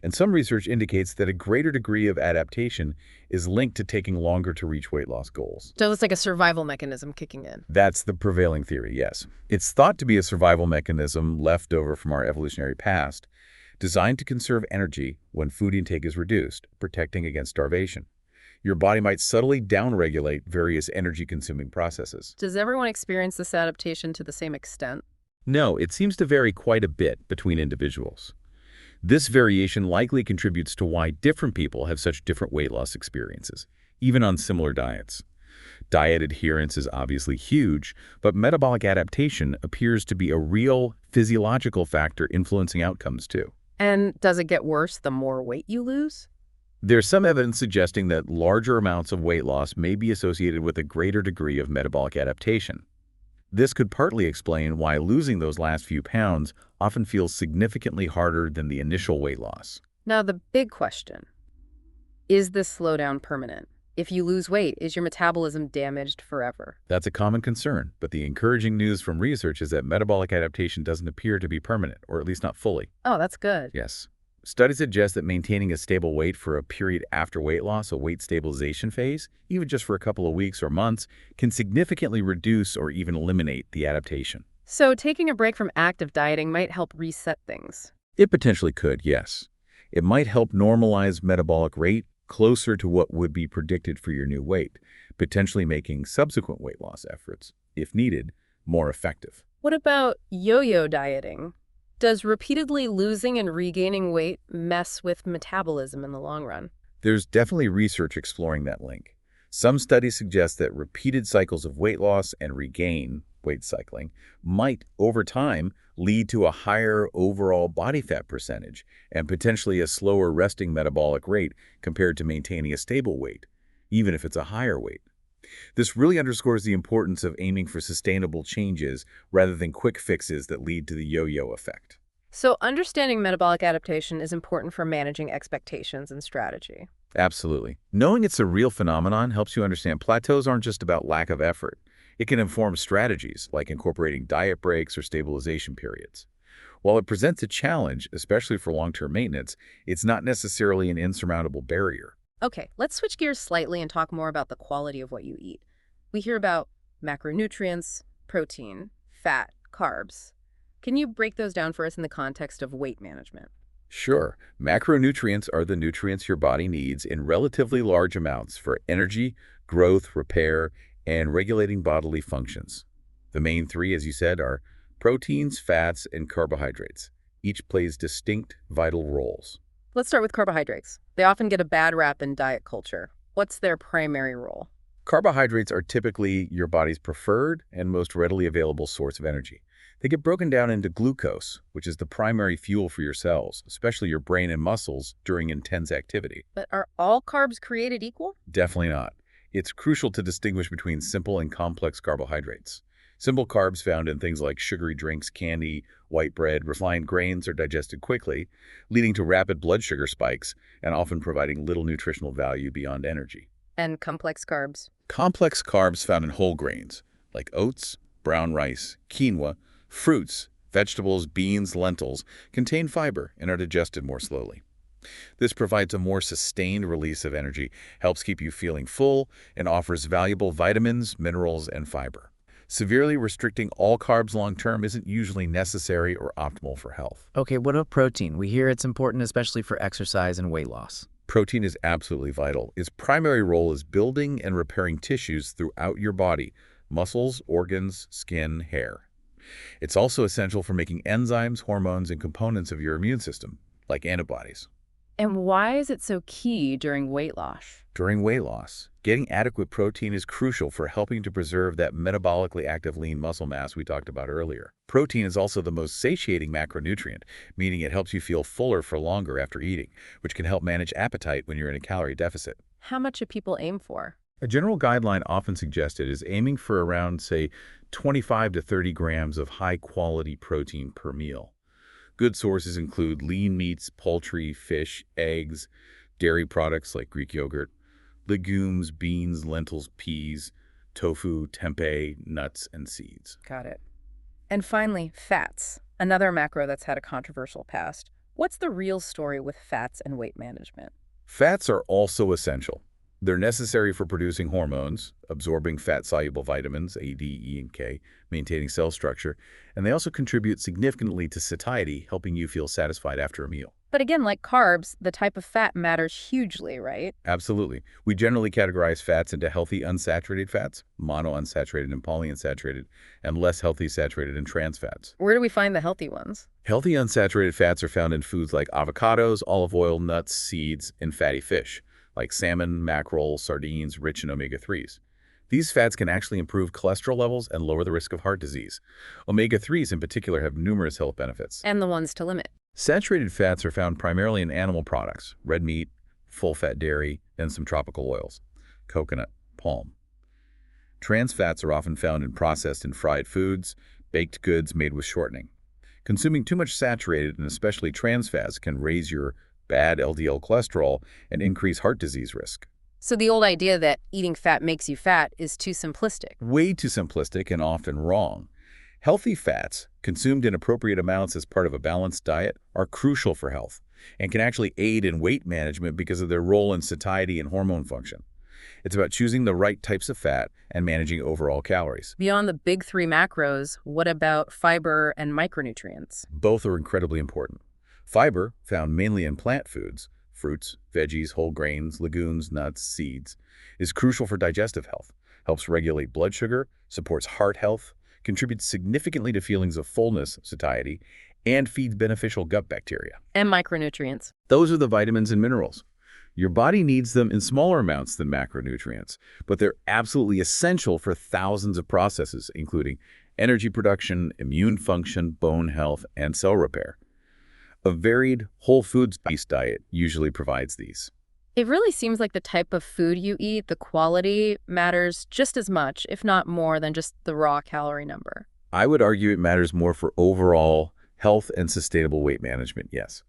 And some research indicates that a greater degree of adaptation is linked to taking longer to reach weight loss goals. So it's like a survival mechanism kicking in. That's the prevailing theory, yes. It's thought to be a survival mechanism left over from our evolutionary past, designed to conserve energy when food intake is reduced, protecting against starvation. Your body might subtly downregulate various energy-consuming processes. Does everyone experience this adaptation to the same extent? No, it seems to vary quite a bit between individuals. This variation likely contributes to why different people have such different weight loss experiences, even on similar diets. Diet adherence is obviously huge, but metabolic adaptation appears to be a real physiological factor influencing outcomes too. And does it get worse the more weight you lose? There's some evidence suggesting that larger amounts of weight loss may be associated with a greater degree of metabolic adaptation. This could partly explain why losing those last few pounds often feels significantly harder than the initial weight loss. Now, the big question, is this slowdown permanent? If you lose weight, is your metabolism damaged forever? That's a common concern, but the encouraging news from research is that metabolic adaptation doesn't appear to be permanent, or at least not fully. Oh, that's good. Yes. Studies suggest that maintaining a stable weight for a period after weight loss, a weight stabilization phase, even just for a couple of weeks or months, can significantly reduce or even eliminate the adaptation. So taking a break from active dieting might help reset things. It potentially could, yes. It might help normalize metabolic rate closer to what would be predicted for your new weight, potentially making subsequent weight loss efforts, if needed, more effective. What about yo-yo dieting? Does repeatedly losing and regaining weight mess with metabolism in the long run? There's definitely research exploring that link. Some studies suggest that repeated cycles of weight loss and regain, weight cycling, might, over time, lead to a higher overall body fat percentage and potentially a slower resting metabolic rate compared to maintaining a stable weight, even if it's a higher weight. This really underscores the importance of aiming for sustainable changes rather than quick fixes that lead to the yo-yo effect. So understanding metabolic adaptation is important for managing expectations and strategy. Absolutely. Knowing it's a real phenomenon helps you understand plateaus aren't just about lack of effort. It can inform strategies like incorporating diet breaks or stabilization periods. While it presents a challenge, especially for long-term maintenance, it's not necessarily an insurmountable barrier. Okay, let's switch gears slightly and talk more about the quality of what you eat. We hear about macronutrients, protein, fat, carbs. Can you break those down for us in the context of weight management? Sure, macronutrients are the nutrients your body needs in relatively large amounts for energy, growth, repair, and regulating bodily functions. The main three, as you said, are proteins, fats, and carbohydrates. Each plays distinct, vital roles. Let's start with carbohydrates. They often get a bad rap in diet culture. What's their primary role? Carbohydrates are typically your body's preferred and most readily available source of energy. They get broken down into glucose, which is the primary fuel for your cells, especially your brain and muscles during intense activity. But are all carbs created equal? Definitely not. It's crucial to distinguish between simple and complex carbohydrates. Simple carbs found in things like sugary drinks, candy, white bread, refined grains are digested quickly, leading to rapid blood sugar spikes and often providing little nutritional value beyond energy. And complex carbs? Complex carbs found in whole grains, like oats, brown rice, quinoa, fruits, vegetables, beans, lentils, contain fiber and are digested more slowly. This provides a more sustained release of energy, helps keep you feeling full, and offers valuable vitamins, minerals, and fiber. Severely restricting all carbs long-term isn't usually necessary or optimal for health. Okay, what about protein? We hear it's important especially for exercise and weight loss. Protein is absolutely vital. Its primary role is building and repairing tissues throughout your body, muscles, organs, skin, hair. It's also essential for making enzymes, hormones, and components of your immune system, like antibodies. And why is it so key during weight loss? During weight loss, getting adequate protein is crucial for helping to preserve that metabolically active lean muscle mass we talked about earlier. Protein is also the most satiating macronutrient, meaning it helps you feel fuller for longer after eating, which can help manage appetite when you're in a calorie deficit. How much should people aim for? A general guideline often suggested is aiming for around, say, 25 to 30 grams of high-quality protein per meal. Good sources include lean meats, poultry, fish, eggs, dairy products like Greek yogurt, legumes, beans, lentils, peas, tofu, tempeh, nuts, and seeds. Got it. And finally, fats, another macro that's had a controversial past. What's the real story with fats and weight management? Fats are also essential. They're necessary for producing hormones, absorbing fat-soluble vitamins, A, D, E, and K, maintaining cell structure, and they also contribute significantly to satiety, helping you feel satisfied after a meal. But again, like carbs, the type of fat matters hugely, right? Absolutely. We generally categorize fats into healthy unsaturated fats, monounsaturated and polyunsaturated, and less healthy saturated and trans fats. Where do we find the healthy ones? Healthy unsaturated fats are found in foods like avocados, olive oil, nuts, seeds, and fatty fish, like salmon, mackerel, sardines, rich in omega-3s. These fats can actually improve cholesterol levels and lower the risk of heart disease. Omega-3s in particular have numerous health benefits. And the ones to limit. Saturated fats are found primarily in animal products, red meat, full-fat dairy, and some tropical oils, coconut, palm. Trans fats are often found in processed and fried foods, baked goods made with shortening. Consuming too much saturated and especially trans fats can raise your bad LDL cholesterol and increase heart disease risk. So the old idea that eating fat makes you fat is too simplistic. Way too simplistic and often wrong. Healthy fats, consumed in appropriate amounts as part of a balanced diet, are crucial for health and can actually aid in weight management because of their role in satiety and hormone function. It's about choosing the right types of fat and managing overall calories. Beyond the big three macros, what about fiber and micronutrients? Both are incredibly important. Fiber, found mainly in plant foods, fruits, veggies, whole grains, legumes, nuts, seeds, is crucial for digestive health, helps regulate blood sugar, supports heart health, contributes significantly to feelings of fullness, satiety, and feeds beneficial gut bacteria. And micronutrients. Those are the vitamins and minerals. Your body needs them in smaller amounts than macronutrients, but they're absolutely essential for thousands of processes, including energy production, immune function, bone health, and cell repair. A varied, whole foods-based diet usually provides these. It really seems like the type of food you eat, the quality, matters just as much, if not more, than just the raw calorie number. I would argue it matters more for overall health and sustainable weight management, yes.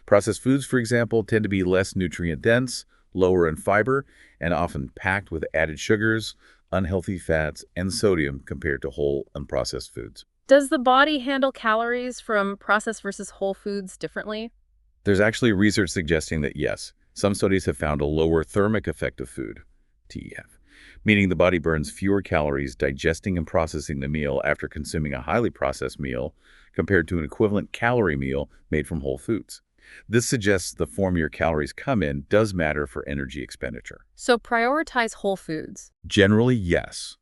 Processed foods, for example, tend to be less nutrient-dense, lower in fiber, and often packed with added sugars, unhealthy fats, and sodium compared to whole, unprocessed foods. Does the body handle calories from processed versus whole foods differently? There's actually research suggesting that yes, some studies have found a lower thermic effect of food, TEF, meaning the body burns fewer calories digesting and processing the meal after consuming a highly processed meal compared to an equivalent calorie meal made from whole foods. This suggests the form your calories come in does matter for energy expenditure. So prioritize whole foods. Generally, yes.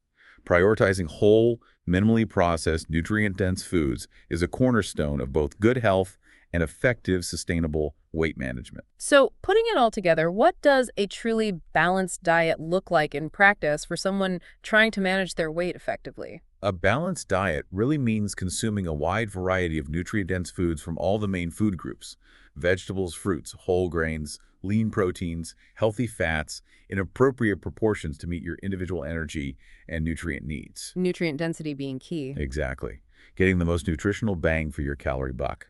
Prioritizing whole, minimally processed, nutrient-dense foods is a cornerstone of both good health and effective, sustainable weight management. So putting it all together, what does a truly balanced diet look like in practice for someone trying to manage their weight effectively? A balanced diet really means consuming a wide variety of nutrient-dense foods from all the main food groups: vegetables, fruits, whole grains, lean proteins, healthy fats, in appropriate proportions to meet your individual energy and nutrient needs. Nutrient density being key. Exactly. Getting the most nutritional bang for your calorie buck.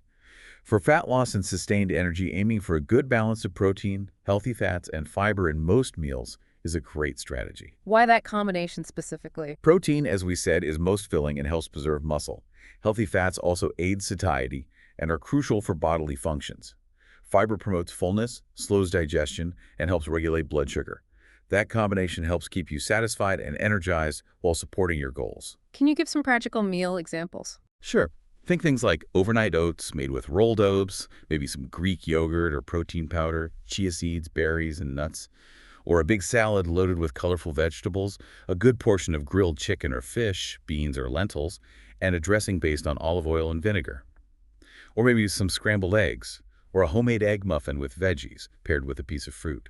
For fat loss and sustained energy, aiming for a good balance of protein, healthy fats, and fiber in most meals is a great strategy. Why that combination specifically? Protein, as we said, is most filling and helps preserve muscle. Healthy fats also aid satiety and are crucial for bodily functions. Fiber promotes fullness, slows digestion, and helps regulate blood sugar. That combination helps keep you satisfied and energized while supporting your goals. Can you give some practical meal examples? Sure. Think things like overnight oats made with rolled oats, maybe some Greek yogurt or protein powder, chia seeds, berries, and nuts. Or a big salad loaded with colorful vegetables, a good portion of grilled chicken or fish, beans or lentils, and a dressing based on olive oil and vinegar. Or maybe some scrambled eggs, or a homemade egg muffin with veggies paired with a piece of fruit.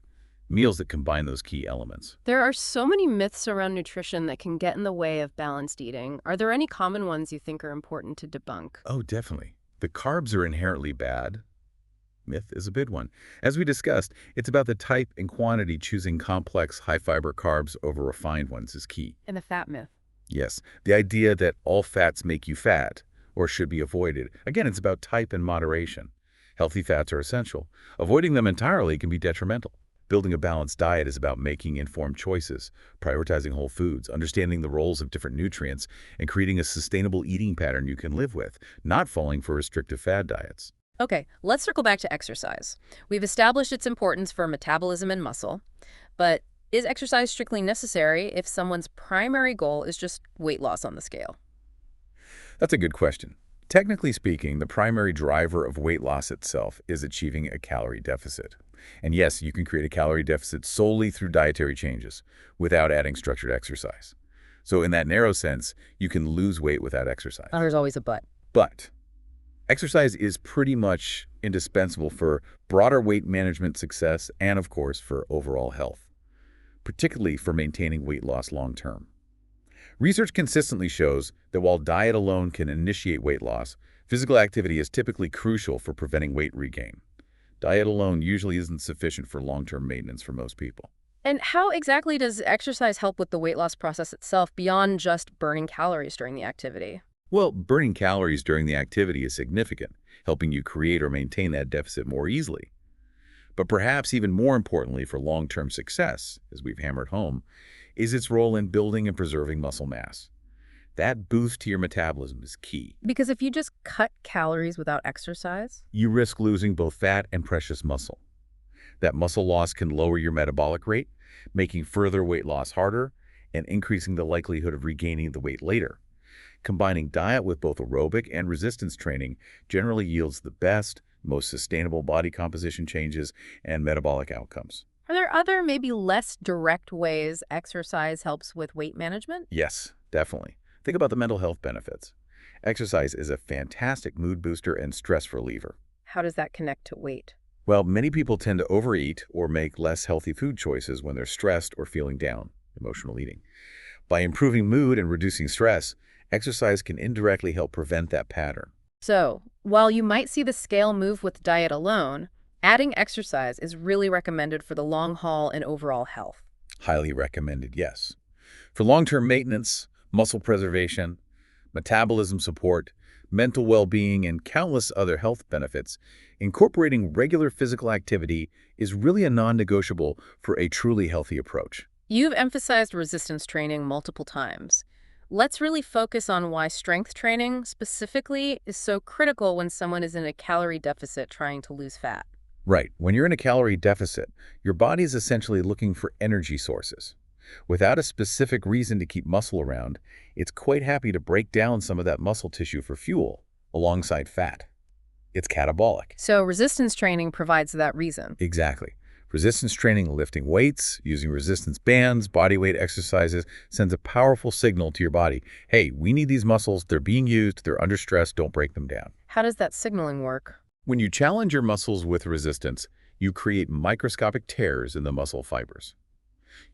Meals that combine those key elements. There are so many myths around nutrition that can get in the way of balanced eating. Are there any common ones you think are important to debunk? Oh, definitely. The carbs are inherently bad. Myth is a big one. As we discussed, it's about the type and quantity. Choosing complex, high-fiber carbs over refined ones is key. And the fat myth. Yes, the idea that all fats make you fat or should be avoided. Again, it's about type and moderation. Healthy fats are essential. Avoiding them entirely can be detrimental. Building a balanced diet is about making informed choices, prioritizing whole foods, understanding the roles of different nutrients, and creating a sustainable eating pattern you can live with, not falling for restrictive fad diets. Okay, let's circle back to exercise. We've established its importance for metabolism and muscle, but is exercise strictly necessary if someone's primary goal is just weight loss on the scale? That's a good question. Technically speaking, the primary driver of weight loss itself is achieving a calorie deficit. And yes, you can create a calorie deficit solely through dietary changes without adding structured exercise. So in that narrow sense, you can lose weight without exercise. Oh, there's always a but. But exercise is pretty much indispensable for broader weight management success and, of course, for overall health, particularly for maintaining weight loss long term. Research consistently shows that while diet alone can initiate weight loss, physical activity is typically crucial for preventing weight regain. Diet alone usually isn't sufficient for long-term maintenance for most people. And how exactly does exercise help with the weight loss process itself beyond just burning calories during the activity? Well, burning calories during the activity is significant, helping you create or maintain that deficit more easily. But perhaps even more importantly for long-term success, as we've hammered home, is its role in building and preserving muscle mass. That boost to your metabolism is key. Because if you just cut calories without exercise, You risk losing both fat and precious muscle. That muscle loss can lower your metabolic rate, making further weight loss harder and increasing the likelihood of regaining the weight later. Combining diet with both aerobic and resistance training generally yields the best, most sustainable body composition changes and metabolic outcomes. are there other, maybe less direct ways exercise helps with weight management? Yes, definitely. Think about the mental health benefits. Exercise is a fantastic mood booster and stress reliever. How does that connect to weight? Well, many people tend to overeat or make less healthy food choices when they're stressed or feeling down, emotional eating. By improving mood and reducing stress, exercise can indirectly help prevent that pattern. So, while you might see the scale move with diet alone, adding exercise is really recommended for the long haul and overall health. Highly recommended, yes. For long-term maintenance, muscle preservation, metabolism support, mental well-being, and countless other health benefits, incorporating regular physical activity is really a non-negotiable for a truly healthy approach. You've emphasized resistance training multiple times. Let's really focus on why strength training specifically is so critical when someone is in a calorie deficit trying to lose fat. Right. When you're in a calorie deficit, your body is essentially looking for energy sources. Without a specific reason to keep muscle around, it's quite happy to break down some of that muscle tissue for fuel alongside fat. It's catabolic. So resistance training provides that reason. Exactly. Resistance training, lifting weights, using resistance bands, body weight exercises, sends a powerful signal to your body. Hey, we need these muscles. They're being used. They're under stress. Don't break them down. How does that signaling work? When you challenge your muscles with resistance, you create microscopic tears in the muscle fibers.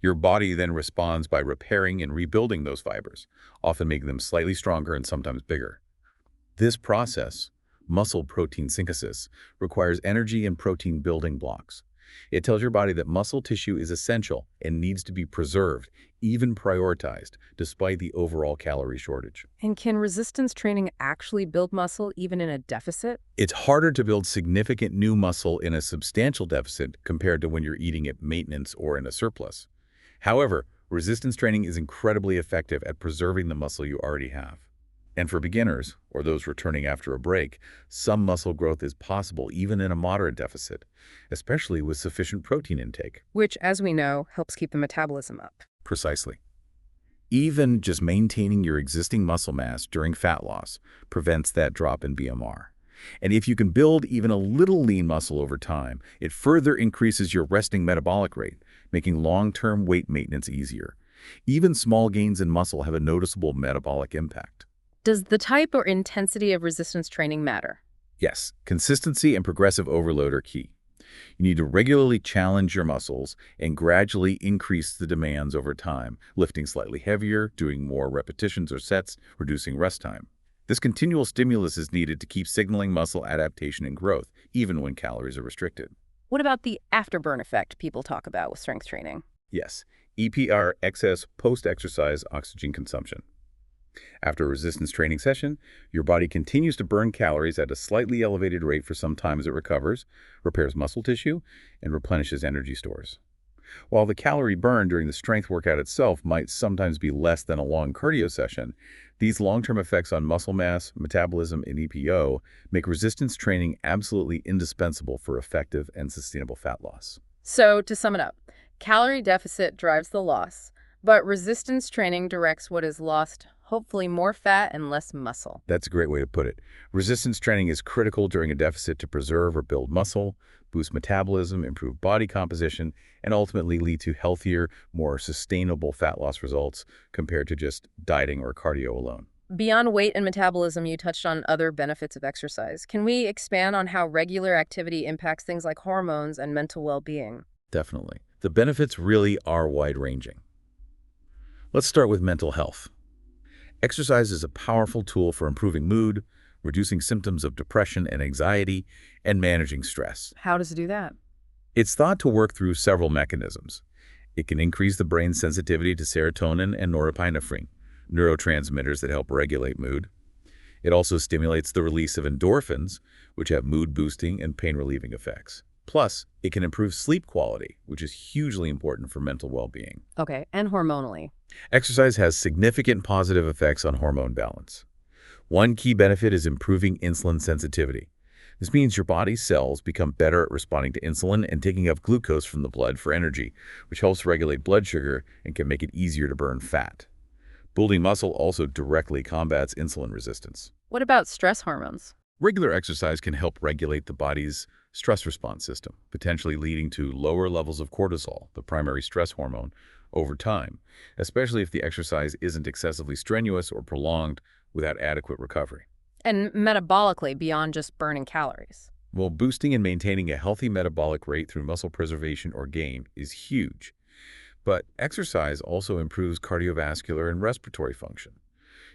Your body then responds by repairing and rebuilding those fibers, often making them slightly stronger and sometimes bigger. This process, muscle protein synthesis, requires energy and protein building blocks. It tells your body that muscle tissue is essential and needs to be preserved, even prioritized, despite the overall calorie shortage. And can resistance training actually build muscle even in a deficit? It's harder to build significant new muscle in a substantial deficit compared to when you're eating at maintenance or in a surplus. However, resistance training is incredibly effective at preserving the muscle you already have. And for beginners, or those returning after a break, some muscle growth is possible even in a moderate deficit, especially with sufficient protein intake. Which, as we know, helps keep the metabolism up. Precisely. Even just maintaining your existing muscle mass during fat loss prevents that drop in BMR. And if you can build even a little lean muscle over time, it further increases your resting metabolic rate, making long-term weight maintenance easier. Even small gains in muscle have a noticeable metabolic impact. Does the type or intensity of resistance training matter? Yes, consistency and progressive overload are key. You need to regularly challenge your muscles and gradually increase the demands over time, lifting slightly heavier, doing more repetitions or sets, reducing rest time. This continual stimulus is needed to keep signaling muscle adaptation and growth, even when calories are restricted. What about the afterburn effect people talk about with strength training? Yes, EPR, excess post-exercise oxygen consumption. After a resistance training session, your body continues to burn calories at a slightly elevated rate for some time as it recovers, repairs muscle tissue, and replenishes energy stores. While the calorie burn during the strength workout itself might sometimes be less than a long cardio session, these long-term effects on muscle mass, metabolism, and EPO make resistance training absolutely indispensable for effective and sustainable fat loss. So, to sum it up, calorie deficit drives the loss, but resistance training directs what is lost, hopefully more fat and less muscle. That's a great way to put it. Resistance training is critical during a deficit to preserve or build muscle, boost metabolism, improve body composition, and ultimately lead to healthier, more sustainable fat loss results compared to just dieting or cardio alone. Beyond weight and metabolism, you touched on other benefits of exercise. Can we expand on how regular activity impacts things like hormones and mental well-being? Definitely. The benefits really are wide-ranging. Let's start with mental health. Exercise is a powerful tool for improving mood, reducing symptoms of depression and anxiety, and managing stress. How does it do that? It's thought to work through several mechanisms. It can increase the brain's sensitivity to serotonin and norepinephrine, neurotransmitters that help regulate mood. It also stimulates the release of endorphins, which have mood-boosting and pain-relieving effects. Plus, it can improve sleep quality, which is hugely important for mental well-being. Okay, and hormonally. Exercise has significant positive effects on hormone balance. One key benefit is improving insulin sensitivity. This means your body's cells become better at responding to insulin and taking up glucose from the blood for energy, which helps regulate blood sugar and can make it easier to burn fat. Building muscle also directly combats insulin resistance. What about stress hormones? Regular exercise can help regulate the body's stress response system, potentially leading to lower levels of cortisol, the primary stress hormone, over time, especially if the exercise isn't excessively strenuous or prolonged without adequate recovery. And metabolically, beyond just burning calories. Well, boosting and maintaining a healthy metabolic rate through muscle preservation or gain is huge. But exercise also improves cardiovascular and respiratory function.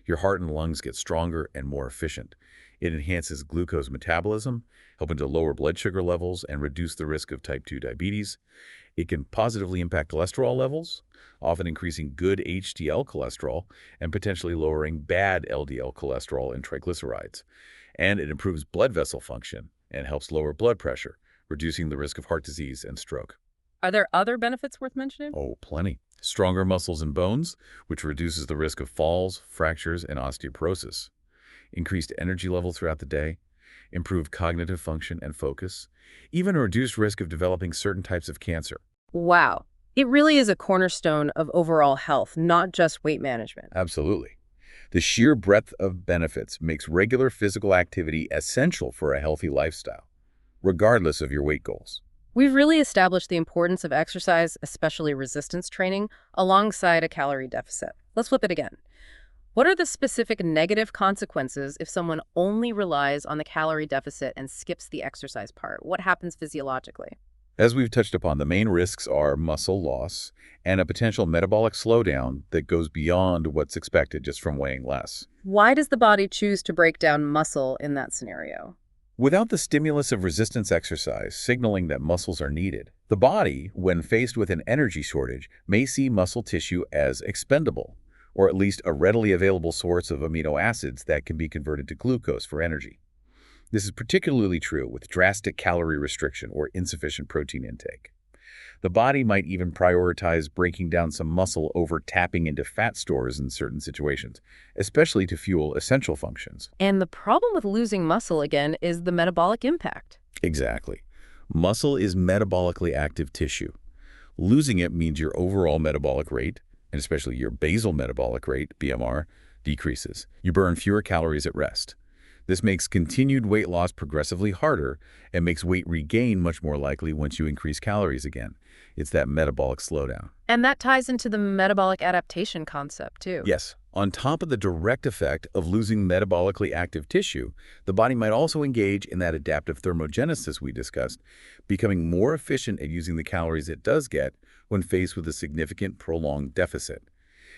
Your heart and lungs get stronger and more efficient. It enhances glucose metabolism, helping to lower blood sugar levels and reduce the risk of type 2 diabetes. It can positively impact cholesterol levels, often increasing good HDL cholesterol and potentially lowering bad LDL cholesterol and triglycerides. And it improves blood vessel function and helps lower blood pressure, reducing the risk of heart disease and stroke. Are there other benefits worth mentioning? Oh, plenty. Stronger muscles and bones, which reduces the risk of falls, fractures, and osteoporosis. Increased energy level throughout the day, improved cognitive function and focus, even a reduced risk of developing certain types of cancer. Wow. It really is a cornerstone of overall health, not just weight management. Absolutely. The sheer breadth of benefits makes regular physical activity essential for a healthy lifestyle, regardless of your weight goals. We've really established the importance of exercise, especially resistance training, alongside a calorie deficit. Let's flip it again. What are the specific negative consequences if someone only relies on the calorie deficit and skips the exercise part? What happens physiologically? As we've touched upon, the main risks are muscle loss and a potential metabolic slowdown that goes beyond what's expected just from weighing less. Why does the body choose to break down muscle in that scenario? Without the stimulus of resistance exercise signaling that muscles are needed, the body, when faced with an energy shortage, may see muscle tissue as expendable, or at least a readily available source of amino acids that can be converted to glucose for energy. This is particularly true with drastic calorie restriction or insufficient protein intake. The body might even prioritize breaking down some muscle over tapping into fat stores in certain situations, especially to fuel essential functions. And the problem with losing muscle, again, is the metabolic impact. Exactly. Muscle is metabolically active tissue. Losing it means your overall metabolic rate, and especially your basal metabolic rate, BMR, decreases. You burn fewer calories at rest. This makes continued weight loss progressively harder and makes weight regain much more likely once you increase calories again. It's that metabolic slowdown. And that ties into the metabolic adaptation concept, too. Yes, on top of the direct effect of losing metabolically active tissue, the body might also engage in that adaptive thermogenesis we discussed, becoming more efficient at using the calories it does get when faced with a significant prolonged deficit.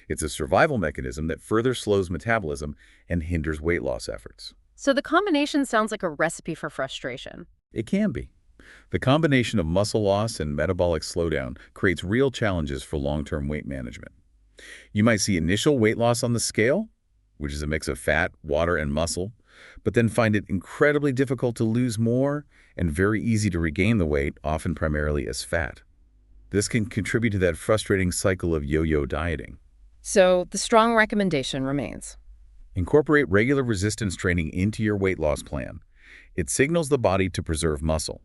It's a survival mechanism that further slows metabolism and hinders weight loss efforts. So the combination sounds like a recipe for frustration. It can be. The combination of muscle loss and metabolic slowdown creates real challenges for long-term weight management. You might see initial weight loss on the scale, which is a mix of fat, water, and muscle, but then find it incredibly difficult to lose more and very easy to regain the weight, often primarily as fat. This can contribute to that frustrating cycle of yo-yo dieting. So the strong recommendation remains. Incorporate regular resistance training into your weight loss plan. It signals the body to preserve muscle,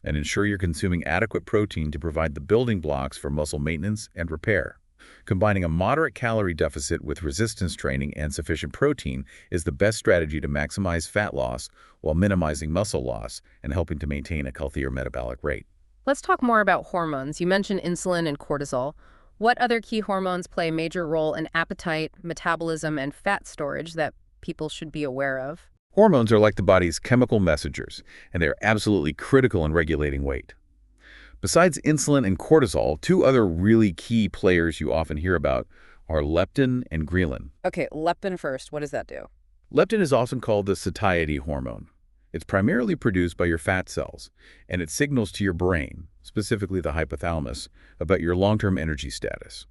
and ensure you're consuming adequate protein to provide the building blocks for muscle maintenance and repair. Combining a moderate calorie deficit with resistance training and sufficient protein is the best strategy to maximize fat loss while minimizing muscle loss and helping to maintain a healthier metabolic rate. Let's talk more about hormones. You mentioned insulin and cortisol. What other key hormones play a major role in appetite, metabolism, and fat storage that people should be aware of? Hormones are like the body's chemical messengers, and they're absolutely critical in regulating weight. Besides insulin and cortisol, two other really key players you often hear about are leptin and ghrelin. Okay, leptin first. What does that do? Leptin is often called the satiety hormone. It's primarily produced by your fat cells, and it signals to your brain, specifically the hypothalamus, about your long-term energy status.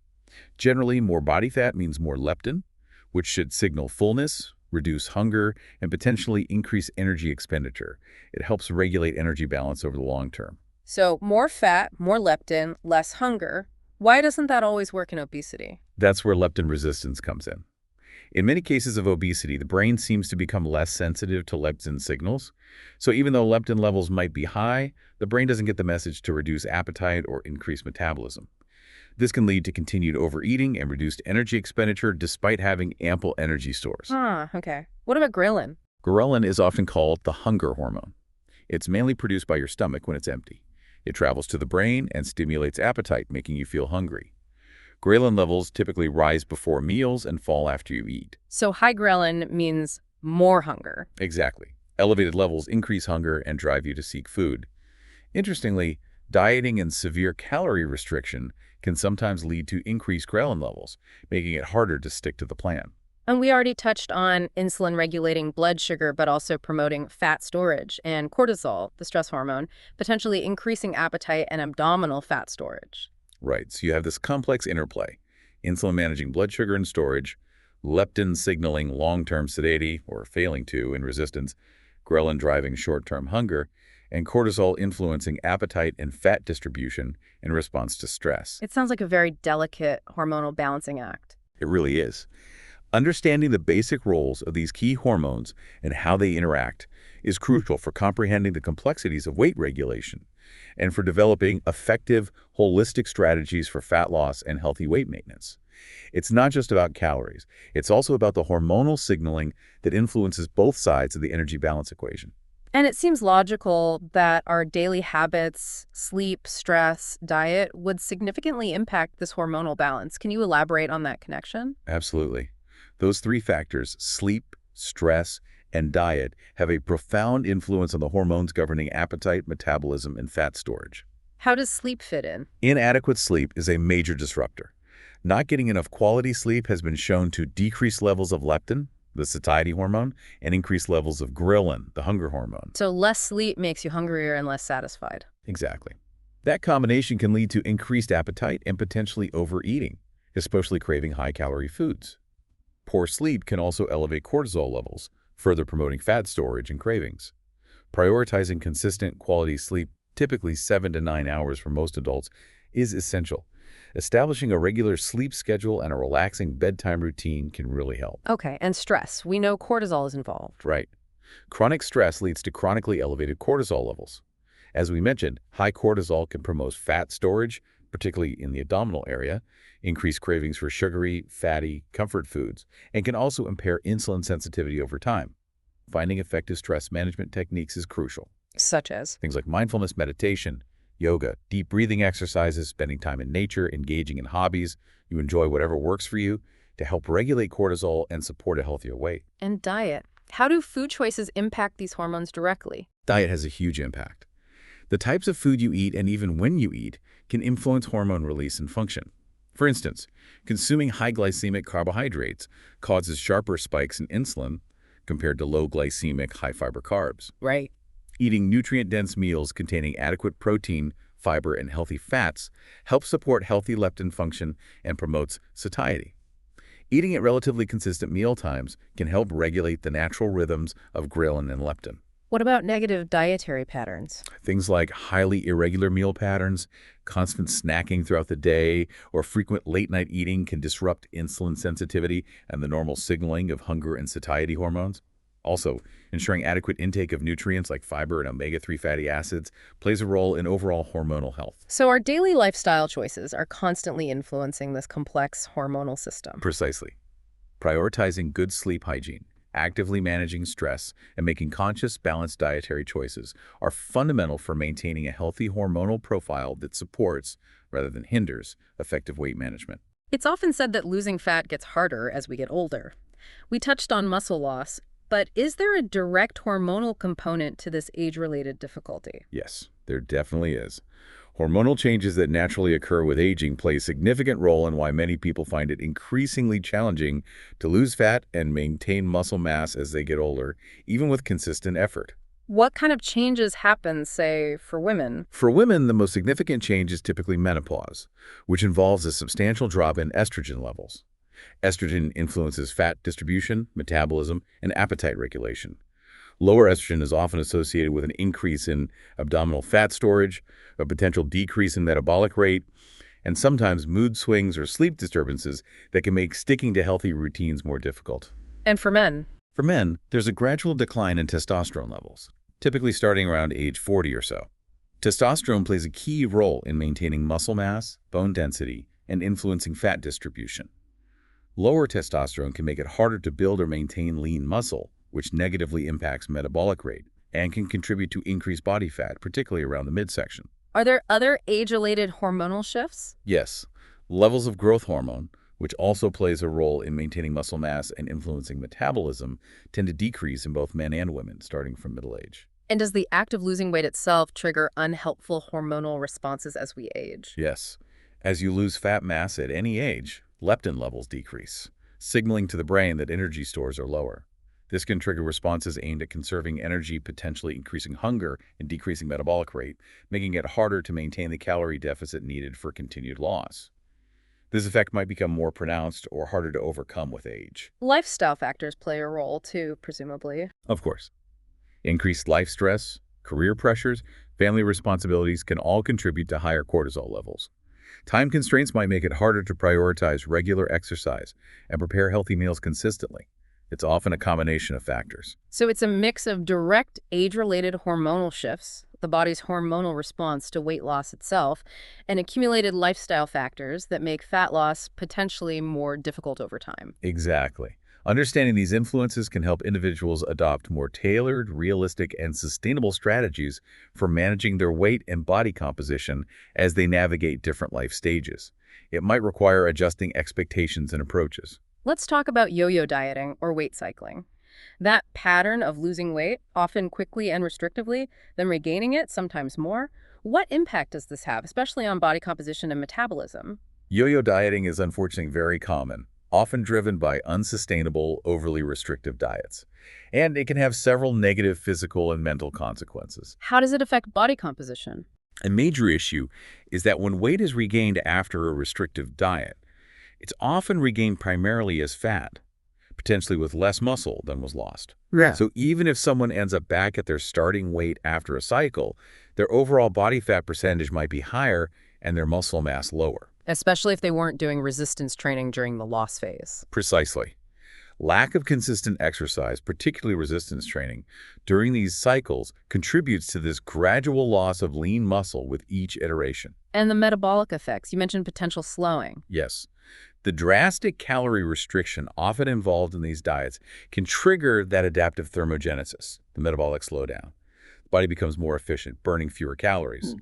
Generally, more body fat means more leptin, which should signal fullness, reduce hunger, and potentially increase energy expenditure. It helps regulate energy balance over the long term. So more fat, more leptin, less hunger. Why doesn't that always work in obesity? That's where leptin resistance comes in. In many cases of obesity, the brain seems to become less sensitive to leptin signals. So even though leptin levels might be high, the brain doesn't get the message to reduce appetite or increase metabolism. This can lead to continued overeating and reduced energy expenditure despite having ample energy stores. Okay. What about ghrelin? Ghrelin is often called the hunger hormone. It's mainly produced by your stomach when it's empty. It travels to the brain and stimulates appetite, making you feel hungry. Ghrelin levels typically rise before meals and fall after you eat. So high ghrelin means more hunger. Exactly. Elevated levels increase hunger and drive you to seek food. Interestingly, dieting and severe calorie restriction can sometimes lead to increased ghrelin levels, making it harder to stick to the plan. And we already touched on insulin regulating blood sugar, but also promoting fat storage, and cortisol, the stress hormone, potentially increasing appetite and abdominal fat storage. Right, so you have this complex interplay. Insulin managing blood sugar and storage, leptin signaling long-term satiety, or failing to, in resistance, ghrelin driving short-term hunger, and cortisol influencing appetite and fat distribution in response to stress. It sounds like a very delicate hormonal balancing act. It really is. Understanding the basic roles of these key hormones and how they interact is crucial for comprehending the complexities of weight regulation and for developing effective, holistic strategies for fat loss and healthy weight maintenance. It's not just about calories. It's also about the hormonal signaling that influences both sides of the energy balance equation. And it seems logical that our daily habits, sleep, stress, diet would significantly impact this hormonal balance. Can you elaborate on that connection? Absolutely. Those three factors, sleep, stress, and diet, have a profound influence on the hormones governing appetite, metabolism, and fat storage. How does sleep fit in? Inadequate sleep is a major disruptor. Not getting enough quality sleep has been shown to decrease levels of leptin, the satiety hormone, and increase levels of ghrelin, the hunger hormone. So less sleep makes you hungrier and less satisfied. Exactly. That combination can lead to increased appetite and potentially overeating, especially craving high-calorie foods. Poor sleep can also elevate cortisol levels, further promoting fat storage and cravings. Prioritizing consistent quality sleep, typically 7 to 9 hours for most adults, is essential. Establishing a regular sleep schedule and a relaxing bedtime routine can really help. Okay, and stress. We know cortisol is involved. Right. Chronic stress leads to chronically elevated cortisol levels. As we mentioned, high cortisol can promote fat storage, particularly in the abdominal area, increase cravings for sugary, fatty, comfort foods, and can also impair insulin sensitivity over time. Finding effective stress management techniques is crucial. Such as? Things like mindfulness meditation, yoga, deep breathing exercises, spending time in nature, engaging in hobbies you enjoy, whatever works for you, to help regulate cortisol and support a healthier weight. And diet. How do food choices impact these hormones directly? Diet has a huge impact. The types of food you eat and even when you eat can influence hormone release and function. For instance, consuming high glycemic carbohydrates causes sharper spikes in insulin compared to low glycemic, high fiber carbs. Right. Eating nutrient-dense meals containing adequate protein, fiber, and healthy fats helps support healthy leptin function and promotes satiety. Eating at relatively consistent meal times can help regulate the natural rhythms of ghrelin and leptin. What about negative dietary patterns? Things like highly irregular meal patterns, constant snacking throughout the day, or frequent late-night eating can disrupt insulin sensitivity and the normal signaling of hunger and satiety hormones. Also, ensuring adequate intake of nutrients like fiber and omega-3 fatty acids plays a role in overall hormonal health. So our daily lifestyle choices are constantly influencing this complex hormonal system. Precisely. Prioritizing good sleep hygiene, actively managing stress, and making conscious, balanced dietary choices are fundamental for maintaining a healthy hormonal profile that supports, rather than hinders, effective weight management. It's often said that losing fat gets harder as we get older. We touched on muscle loss, but is there a direct hormonal component to this age-related difficulty? Yes, there definitely is. Hormonal changes that naturally occur with aging play a significant role in why many people find it increasingly challenging to lose fat and maintain muscle mass as they get older, even with consistent effort. What kind of changes happen, say, for women? For women, the most significant change is typically menopause, which involves a substantial drop in estrogen levels. Estrogen influences fat distribution, metabolism, and appetite regulation. Lower estrogen is often associated with an increase in abdominal fat storage, a potential decrease in metabolic rate, and sometimes mood swings or sleep disturbances that can make sticking to healthy routines more difficult. And for men? For men, there's a gradual decline in testosterone levels, typically starting around age 40 or so. Testosterone plays a key role in maintaining muscle mass, bone density, and influencing fat distribution. Lower testosterone can make it harder to build or maintain lean muscle, which negatively impacts metabolic rate and can contribute to increased body fat, particularly around the midsection. Are there other age-related hormonal shifts? Yes, levels of growth hormone, which also plays a role in maintaining muscle mass and influencing metabolism, tend to decrease in both men and women starting from middle age. And does the act of losing weight itself trigger unhelpful hormonal responses as we age? Yes, as you lose fat mass at any age, leptin levels decrease, signaling to the brain that energy stores are lower. This can trigger responses aimed at conserving energy, potentially increasing hunger and decreasing metabolic rate, making it harder to maintain the calorie deficit needed for continued loss. This effect might become more pronounced or harder to overcome with age. Lifestyle factors play a role too, presumably. Of course. Increased life stress, career pressures, family responsibilities can all contribute to higher cortisol levels. Time constraints might make it harder to prioritize regular exercise and prepare healthy meals consistently. It's often a combination of factors. So it's a mix of direct age-related hormonal shifts, the body's hormonal response to weight loss itself, and accumulated lifestyle factors that make fat loss potentially more difficult over time. Exactly. Understanding these influences can help individuals adopt more tailored, realistic, and sustainable strategies for managing their weight and body composition as they navigate different life stages. It might require adjusting expectations and approaches. Let's talk about yo-yo dieting or weight cycling. That pattern of losing weight, often quickly and restrictively, then regaining it, sometimes more. What impact does this have, especially on body composition and metabolism? Yo-yo dieting is unfortunately very common, often driven by unsustainable, overly restrictive diets. And it can have several negative physical and mental consequences. How does it affect body composition? A major issue is that when weight is regained after a restrictive diet, it's often regained primarily as fat, potentially with less muscle than was lost. Yeah. So even if someone ends up back at their starting weight after a cycle, their overall body fat percentage might be higher and their muscle mass lower. Especially if they weren't doing resistance training during the loss phase. Precisely. Lack of consistent exercise, particularly resistance training, during these cycles contributes to this gradual loss of lean muscle with each iteration. And the metabolic effects. You mentioned potential slowing. Yes. The drastic calorie restriction often involved in these diets can trigger that adaptive thermogenesis, the metabolic slowdown. The body becomes more efficient, burning fewer calories.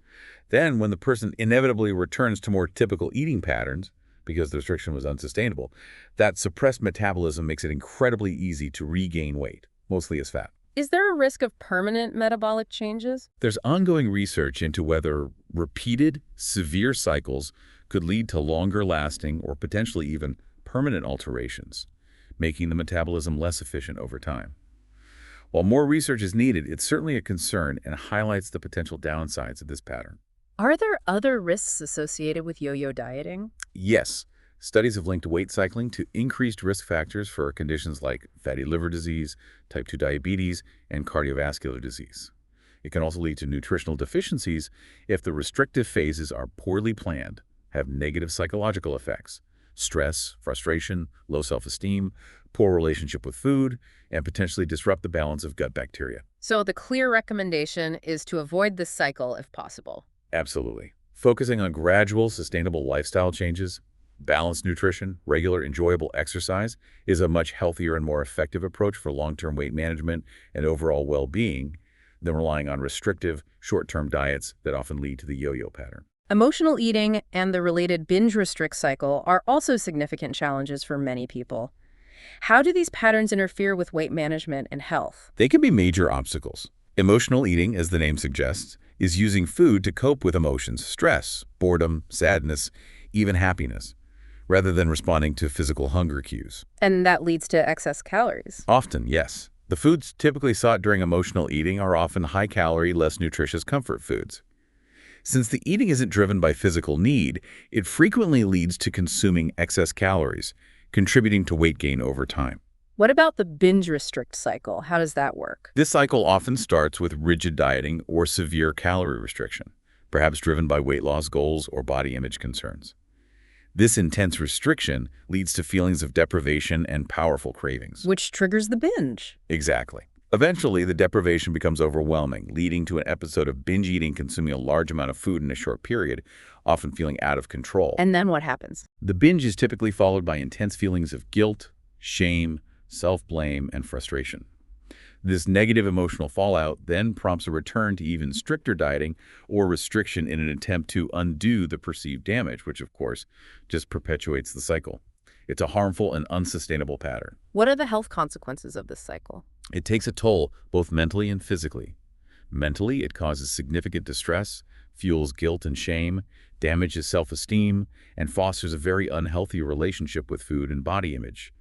Then, when the person inevitably returns to more typical eating patterns, because the restriction was unsustainable, that suppressed metabolism makes it incredibly easy to regain weight, mostly as fat. Is there a risk of permanent metabolic changes? There's ongoing research into whether repeated, severe cycles could lead to longer-lasting or potentially even permanent alterations, making the metabolism less efficient over time. While more research is needed, it's certainly a concern and highlights the potential downsides of this pattern. Are there other risks associated with yo-yo dieting? Yes, studies have linked weight cycling to increased risk factors for conditions like fatty liver disease, type 2 diabetes, and cardiovascular disease. It can also lead to nutritional deficiencies if the restrictive phases are poorly planned, have negative psychological effects, stress, frustration, low self-esteem, poor relationship with food, and potentially disrupt the balance of gut bacteria. So the clear recommendation is to avoid this cycle if possible. Absolutely. Focusing on gradual, sustainable lifestyle changes, balanced nutrition, regular, enjoyable exercise is a much healthier and more effective approach for long-term weight management and overall well-being than relying on restrictive, short-term diets that often lead to the yo-yo pattern. Emotional eating and the related binge-restrict cycle are also significant challenges for many people. How do these patterns interfere with weight management and health? They can be major obstacles. Emotional eating, as the name suggests, is using food to cope with emotions, stress, boredom, sadness, even happiness, rather than responding to physical hunger cues. And that leads to excess calories. Often, yes. The foods typically sought during emotional eating are often high-calorie, less nutritious comfort foods. Since the eating isn't driven by physical need, it frequently leads to consuming excess calories, contributing to weight gain over time. What about the binge-restrict cycle? How does that work? This cycle often starts with rigid dieting or severe calorie restriction, perhaps driven by weight loss goals or body image concerns. This intense restriction leads to feelings of deprivation and powerful cravings. Which triggers the binge. Exactly. Eventually, the deprivation becomes overwhelming, leading to an episode of binge eating, consuming a large amount of food in a short period, often feeling out of control. And then what happens? The binge is typically followed by intense feelings of guilt, shame, self-blame, and frustration. This negative emotional fallout then prompts a return to even stricter dieting or restriction in an attempt to undo the perceived damage, which, of course, just perpetuates the cycle. It's a harmful and unsustainable pattern. What are the health consequences of this cycle? It takes a toll both mentally and physically. Mentally, it causes significant distress, fuels guilt and shame, damages self-esteem, and fosters a very unhealthy relationship with food and body image.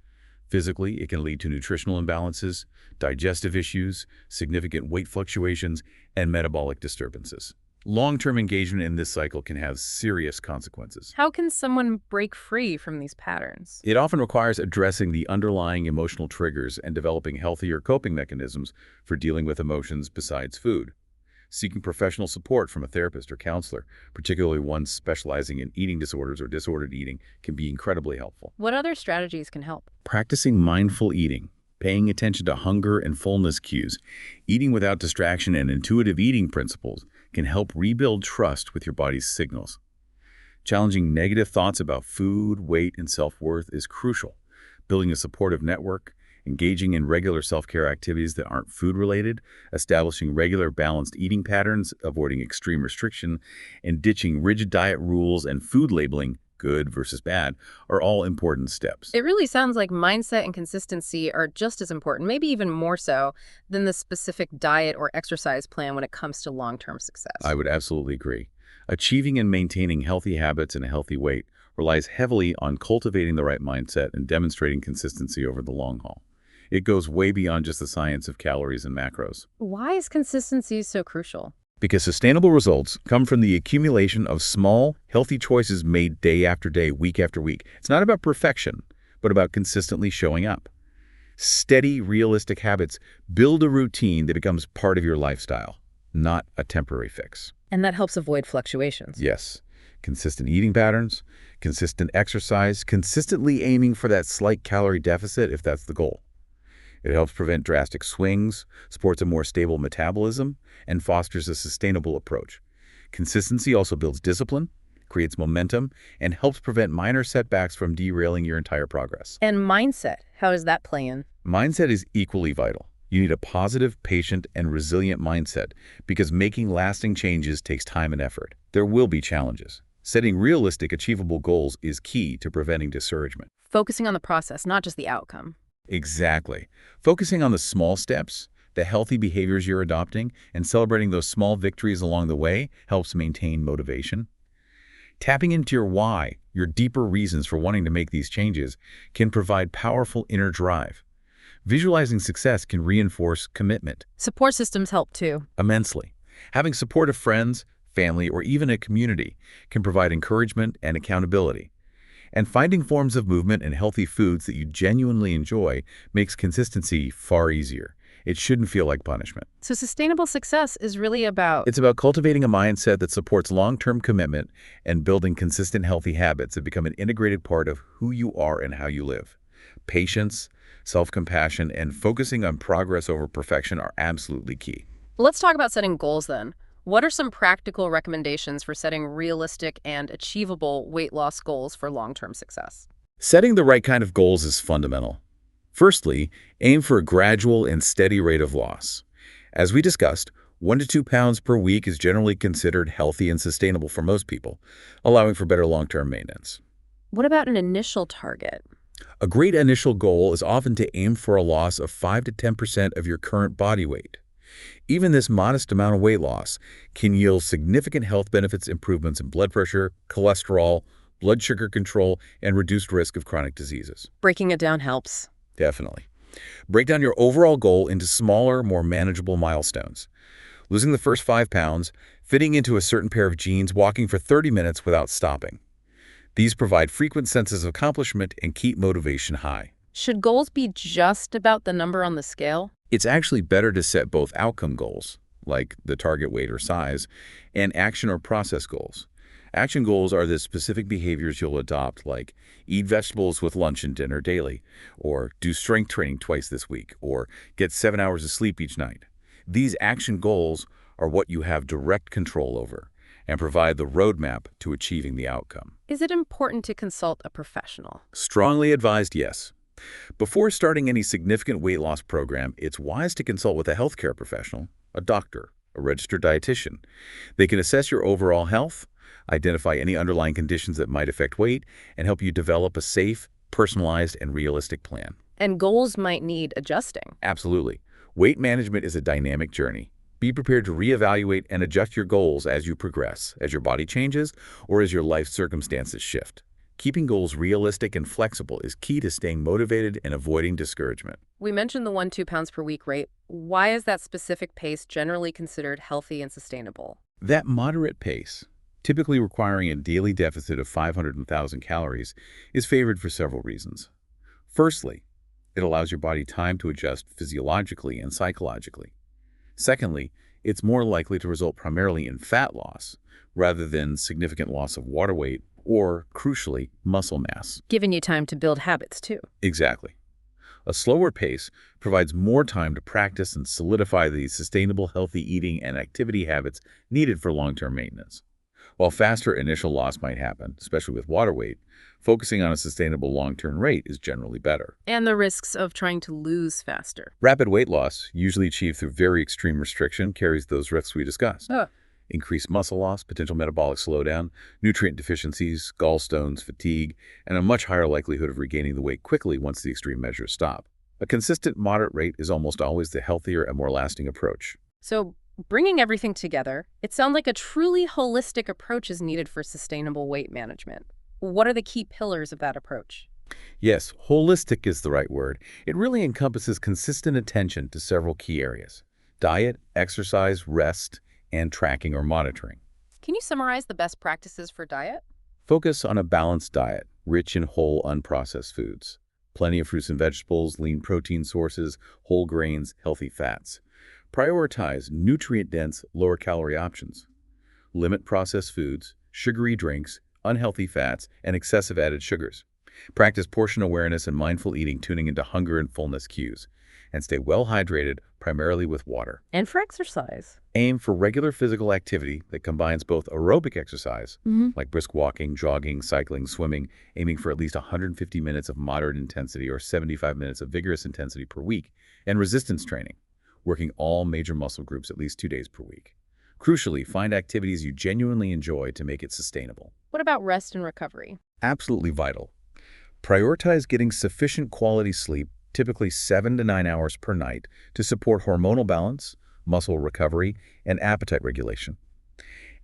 Physically, it can lead to nutritional imbalances, digestive issues, significant weight fluctuations, and metabolic disturbances. Long-term engagement in this cycle can have serious consequences. How can someone break free from these patterns? It often requires addressing the underlying emotional triggers and developing healthier coping mechanisms for dealing with emotions besides food. Seeking professional support from a therapist or counselor, particularly one specializing in eating disorders or disordered eating, can be incredibly helpful. What other strategies can help? Practicing mindful eating, paying attention to hunger and fullness cues, eating without distraction, and intuitive eating principles can help rebuild trust with your body's signals. Challenging negative thoughts about food, weight, and self-worth is crucial. Building a supportive network, engaging in regular self-care activities that aren't food-related, establishing regular balanced eating patterns, avoiding extreme restriction, and ditching rigid diet rules and food labeling, good versus bad, are all important steps. It really sounds like mindset and consistency are just as important, maybe even more so, than the specific diet or exercise plan when it comes to long-term success. I would absolutely agree. Achieving and maintaining healthy habits and a healthy weight relies heavily on cultivating the right mindset and demonstrating consistency over the long haul. It goes way beyond just the science of calories and macros. Why is consistency so crucial? Because sustainable results come from the accumulation of small, healthy choices made day after day, week after week. It's not about perfection, but about consistently showing up. Steady, realistic habits build a routine that becomes part of your lifestyle, not a temporary fix. And that helps avoid fluctuations. Yes. Consistent eating patterns, consistent exercise, consistently aiming for that slight calorie deficit if that's the goal. It helps prevent drastic swings, supports a more stable metabolism, and fosters a sustainable approach. Consistency also builds discipline, creates momentum, and helps prevent minor setbacks from derailing your entire progress. And mindset, how does that play in? Mindset is equally vital. You need a positive, patient, and resilient mindset because making lasting changes takes time and effort. There will be challenges. Setting realistic, achievable goals is key to preventing discouragement. Focusing on the process, not just the outcome. Exactly. Focusing on the small steps, the healthy behaviors you're adopting, and celebrating those small victories along the way helps maintain motivation. Tapping into your why, your deeper reasons for wanting to make these changes, can provide powerful inner drive. Visualizing success can reinforce commitment Support systems help too. immensely. Having supportive friends, family, or even a community can provide encouragement and accountability. And finding forms of movement and healthy foods that you genuinely enjoy makes consistency far easier. It shouldn't feel like punishment. So sustainable success is really about... It's about cultivating a mindset that supports long-term commitment and building consistent healthy habits that become an integrated part of who you are and how you live. Patience, self-compassion, and focusing on progress over perfection are absolutely key. Let's talk about setting goals then. What are some practical recommendations for setting realistic and achievable weight loss goals for long-term success? Setting the right kind of goals is fundamental. Firstly, aim for a gradual and steady rate of loss. As we discussed, 1 to 2 pounds per week is generally considered healthy and sustainable for most people, allowing for better long-term maintenance. What about an initial target? A great initial goal is often to aim for a loss of 5 to 10% of your current body weight. Even this modest amount of weight loss can yield significant health benefits, improvements in blood pressure, cholesterol, blood sugar control, and reduced risk of chronic diseases. Breaking it down helps. Definitely. Break down your overall goal into smaller, more manageable milestones. Losing the first 5 pounds, fitting into a certain pair of jeans, walking for 30 minutes without stopping. These provide frequent senses of accomplishment and keep motivation high. Should goals be just about the number on the scale? It's actually better to set both outcome goals, like the target weight or size, and action or process goals. Action goals are the specific behaviors you'll adopt, like eat vegetables with lunch and dinner daily, or do strength training twice this week, or get 7 hours of sleep each night. These action goals are what you have direct control over and provide the roadmap to achieving the outcome. Is it important to consult a professional? Strongly advised, yes. Before starting any significant weight loss program, it's wise to consult with a healthcare professional, a doctor, a registered dietitian. They can assess your overall health, identify any underlying conditions that might affect weight, and help you develop a safe, personalized, and realistic plan. And goals might need adjusting. Absolutely. Weight management is a dynamic journey. Be prepared to reevaluate and adjust your goals as you progress, as your body changes, or as your life circumstances shift. Keeping goals realistic and flexible is key to staying motivated and avoiding discouragement. We mentioned the 1-2 pounds per week rate. Why is that specific pace generally considered healthy and sustainable? That moderate pace, typically requiring a daily deficit of 500,000 calories, is favored for several reasons. Firstly, it allows your body time to adjust physiologically and psychologically. Secondly, it's more likely to result primarily in fat loss rather than significant loss of water weight or, crucially, muscle mass. Giving you time to build habits too. Exactly. A slower pace provides more time to practice and solidify the sustainable, healthy eating and activity habits needed for long-term maintenance. While faster initial loss might happen, especially with water weight, focusing on a sustainable long-term rate is generally better. And the risks of trying to lose faster. Rapid weight loss, usually achieved through very extreme restriction, carries those risks we discussed. Increased muscle loss, potential metabolic slowdown, nutrient deficiencies, gallstones, fatigue, and a much higher likelihood of regaining the weight quickly once the extreme measures stop. A consistent, moderate rate is almost always the healthier and more lasting approach. So, bringing everything together, it sounds like a truly holistic approach is needed for sustainable weight management. What are the key pillars of that approach? Yes, holistic is the right word. It really encompasses consistent attention to several key areas: diet, exercise, rest, and tracking or monitoring. Can you summarize the best practices for diet? Focus on a balanced diet, rich in whole, unprocessed foods. Plenty of fruits and vegetables, lean protein sources, whole grains, healthy fats. Prioritize nutrient-dense, lower-calorie options. Limit processed foods, sugary drinks, unhealthy fats, and excessive added sugars. Practice portion awareness and mindful eating, tuning into hunger and fullness cues. And stay well hydrated, primarily with water. And for exercise. Aim for regular physical activity that combines both aerobic exercise, like brisk walking, jogging, cycling, swimming, aiming for at least 150 minutes of moderate intensity or 75 minutes of vigorous intensity per week, and resistance training, working all major muscle groups at least 2 days per week. Crucially, find activities you genuinely enjoy to make it sustainable. What about rest and recovery? Absolutely vital. Prioritize getting sufficient quality sleep, typically 7 to 9 hours per night, to support hormonal balance, muscle recovery, and appetite regulation.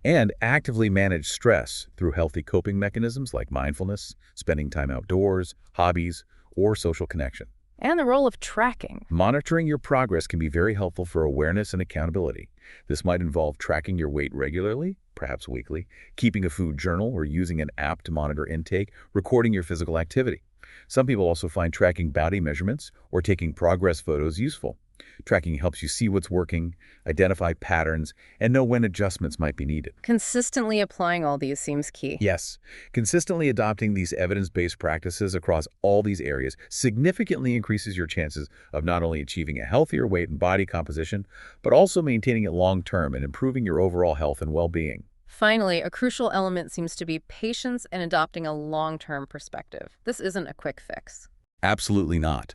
And actively manage stress through healthy coping mechanisms like mindfulness, spending time outdoors, hobbies, or social connection. And the role of tracking. Monitoring your progress can be very helpful for awareness and accountability. This might involve tracking your weight regularly, perhaps weekly, keeping a food journal or using an app to monitor intake, recording your physical activity. Some people also find tracking body measurements or taking progress photos useful. Tracking helps you see what's working, identify patterns, and know when adjustments might be needed. Consistently applying all these seems key. Yes, consistently adopting these evidence-based practices across all these areas significantly increases your chances of not only achieving a healthier weight and body composition, but also maintaining it long-term and improving your overall health and well-being. Finally, a crucial element seems to be patience and adopting a long-term perspective. This isn't a quick fix. Absolutely not.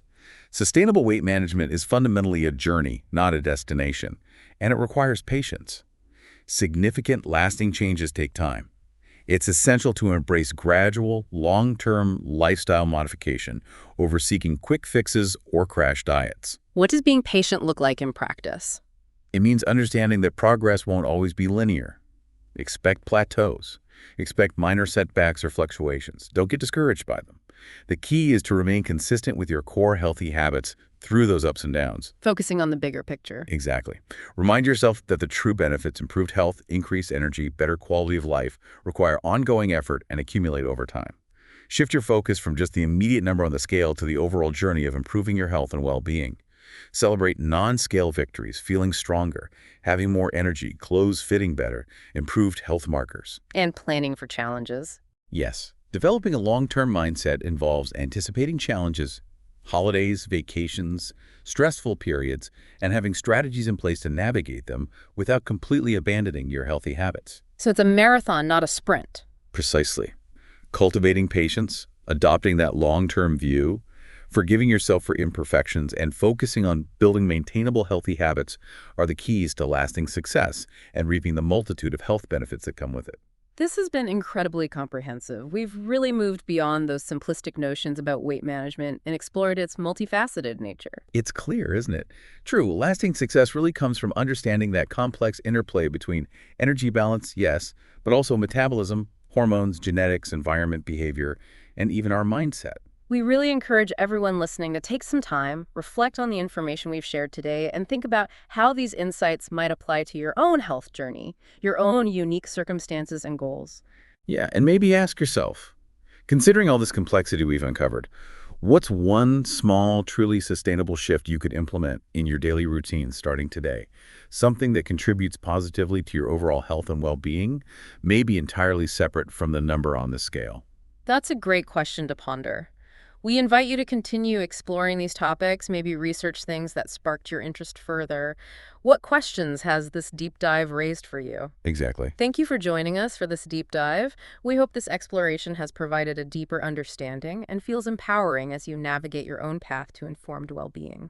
Sustainable weight management is fundamentally a journey, not a destination, and it requires patience. Significant, lasting changes take time. It's essential to embrace gradual, long-term lifestyle modification over seeking quick fixes or crash diets. What does being patient look like in practice? It means understanding that progress won't always be linear. Expect plateaus. Expect minor setbacks or fluctuations. Don't get discouraged by them. The key is to remain consistent with your core healthy habits through those ups and downs. Focusing on the bigger picture. Exactly. Remind yourself that the true benefits, improved health, increased energy, better quality of life, require ongoing effort and accumulate over time. Shift your focus from just the immediate number on the scale to the overall journey of improving your health and well-being. Celebrate non-scale victories, feeling stronger, having more energy, clothes fitting better, improved health markers. And planning for challenges. Yes. Developing a long-term mindset involves anticipating challenges, holidays, vacations, stressful periods, and having strategies in place to navigate them without completely abandoning your healthy habits. So it's a marathon, not a sprint. Precisely. Cultivating patience, adopting that long-term view, forgiving yourself for imperfections, and focusing on building maintainable healthy habits are the keys to lasting success and reaping the multitude of health benefits that come with it. This has been incredibly comprehensive. We've really moved beyond those simplistic notions about weight management and explored its multifaceted nature. It's clear, isn't it? True, lasting success really comes from understanding that complex interplay between energy balance, yes, but also metabolism, hormones, genetics, environment, behavior, and even our mindset. We really encourage everyone listening to take some time, reflect on the information we've shared today, and think about how these insights might apply to your own health journey, your own unique circumstances and goals. Yeah, and maybe ask yourself, considering all this complexity we've uncovered, what's one small, truly sustainable shift you could implement in your daily routine starting today? Something that contributes positively to your overall health and well-being, maybe entirely separate from the number on the scale. That's a great question to ponder. We invite you to continue exploring these topics, maybe research things that sparked your interest further. What questions has this deep dive raised for you? Exactly. Thank you for joining us for this deep dive. We hope this exploration has provided a deeper understanding and feels empowering as you navigate your own path to informed well-being.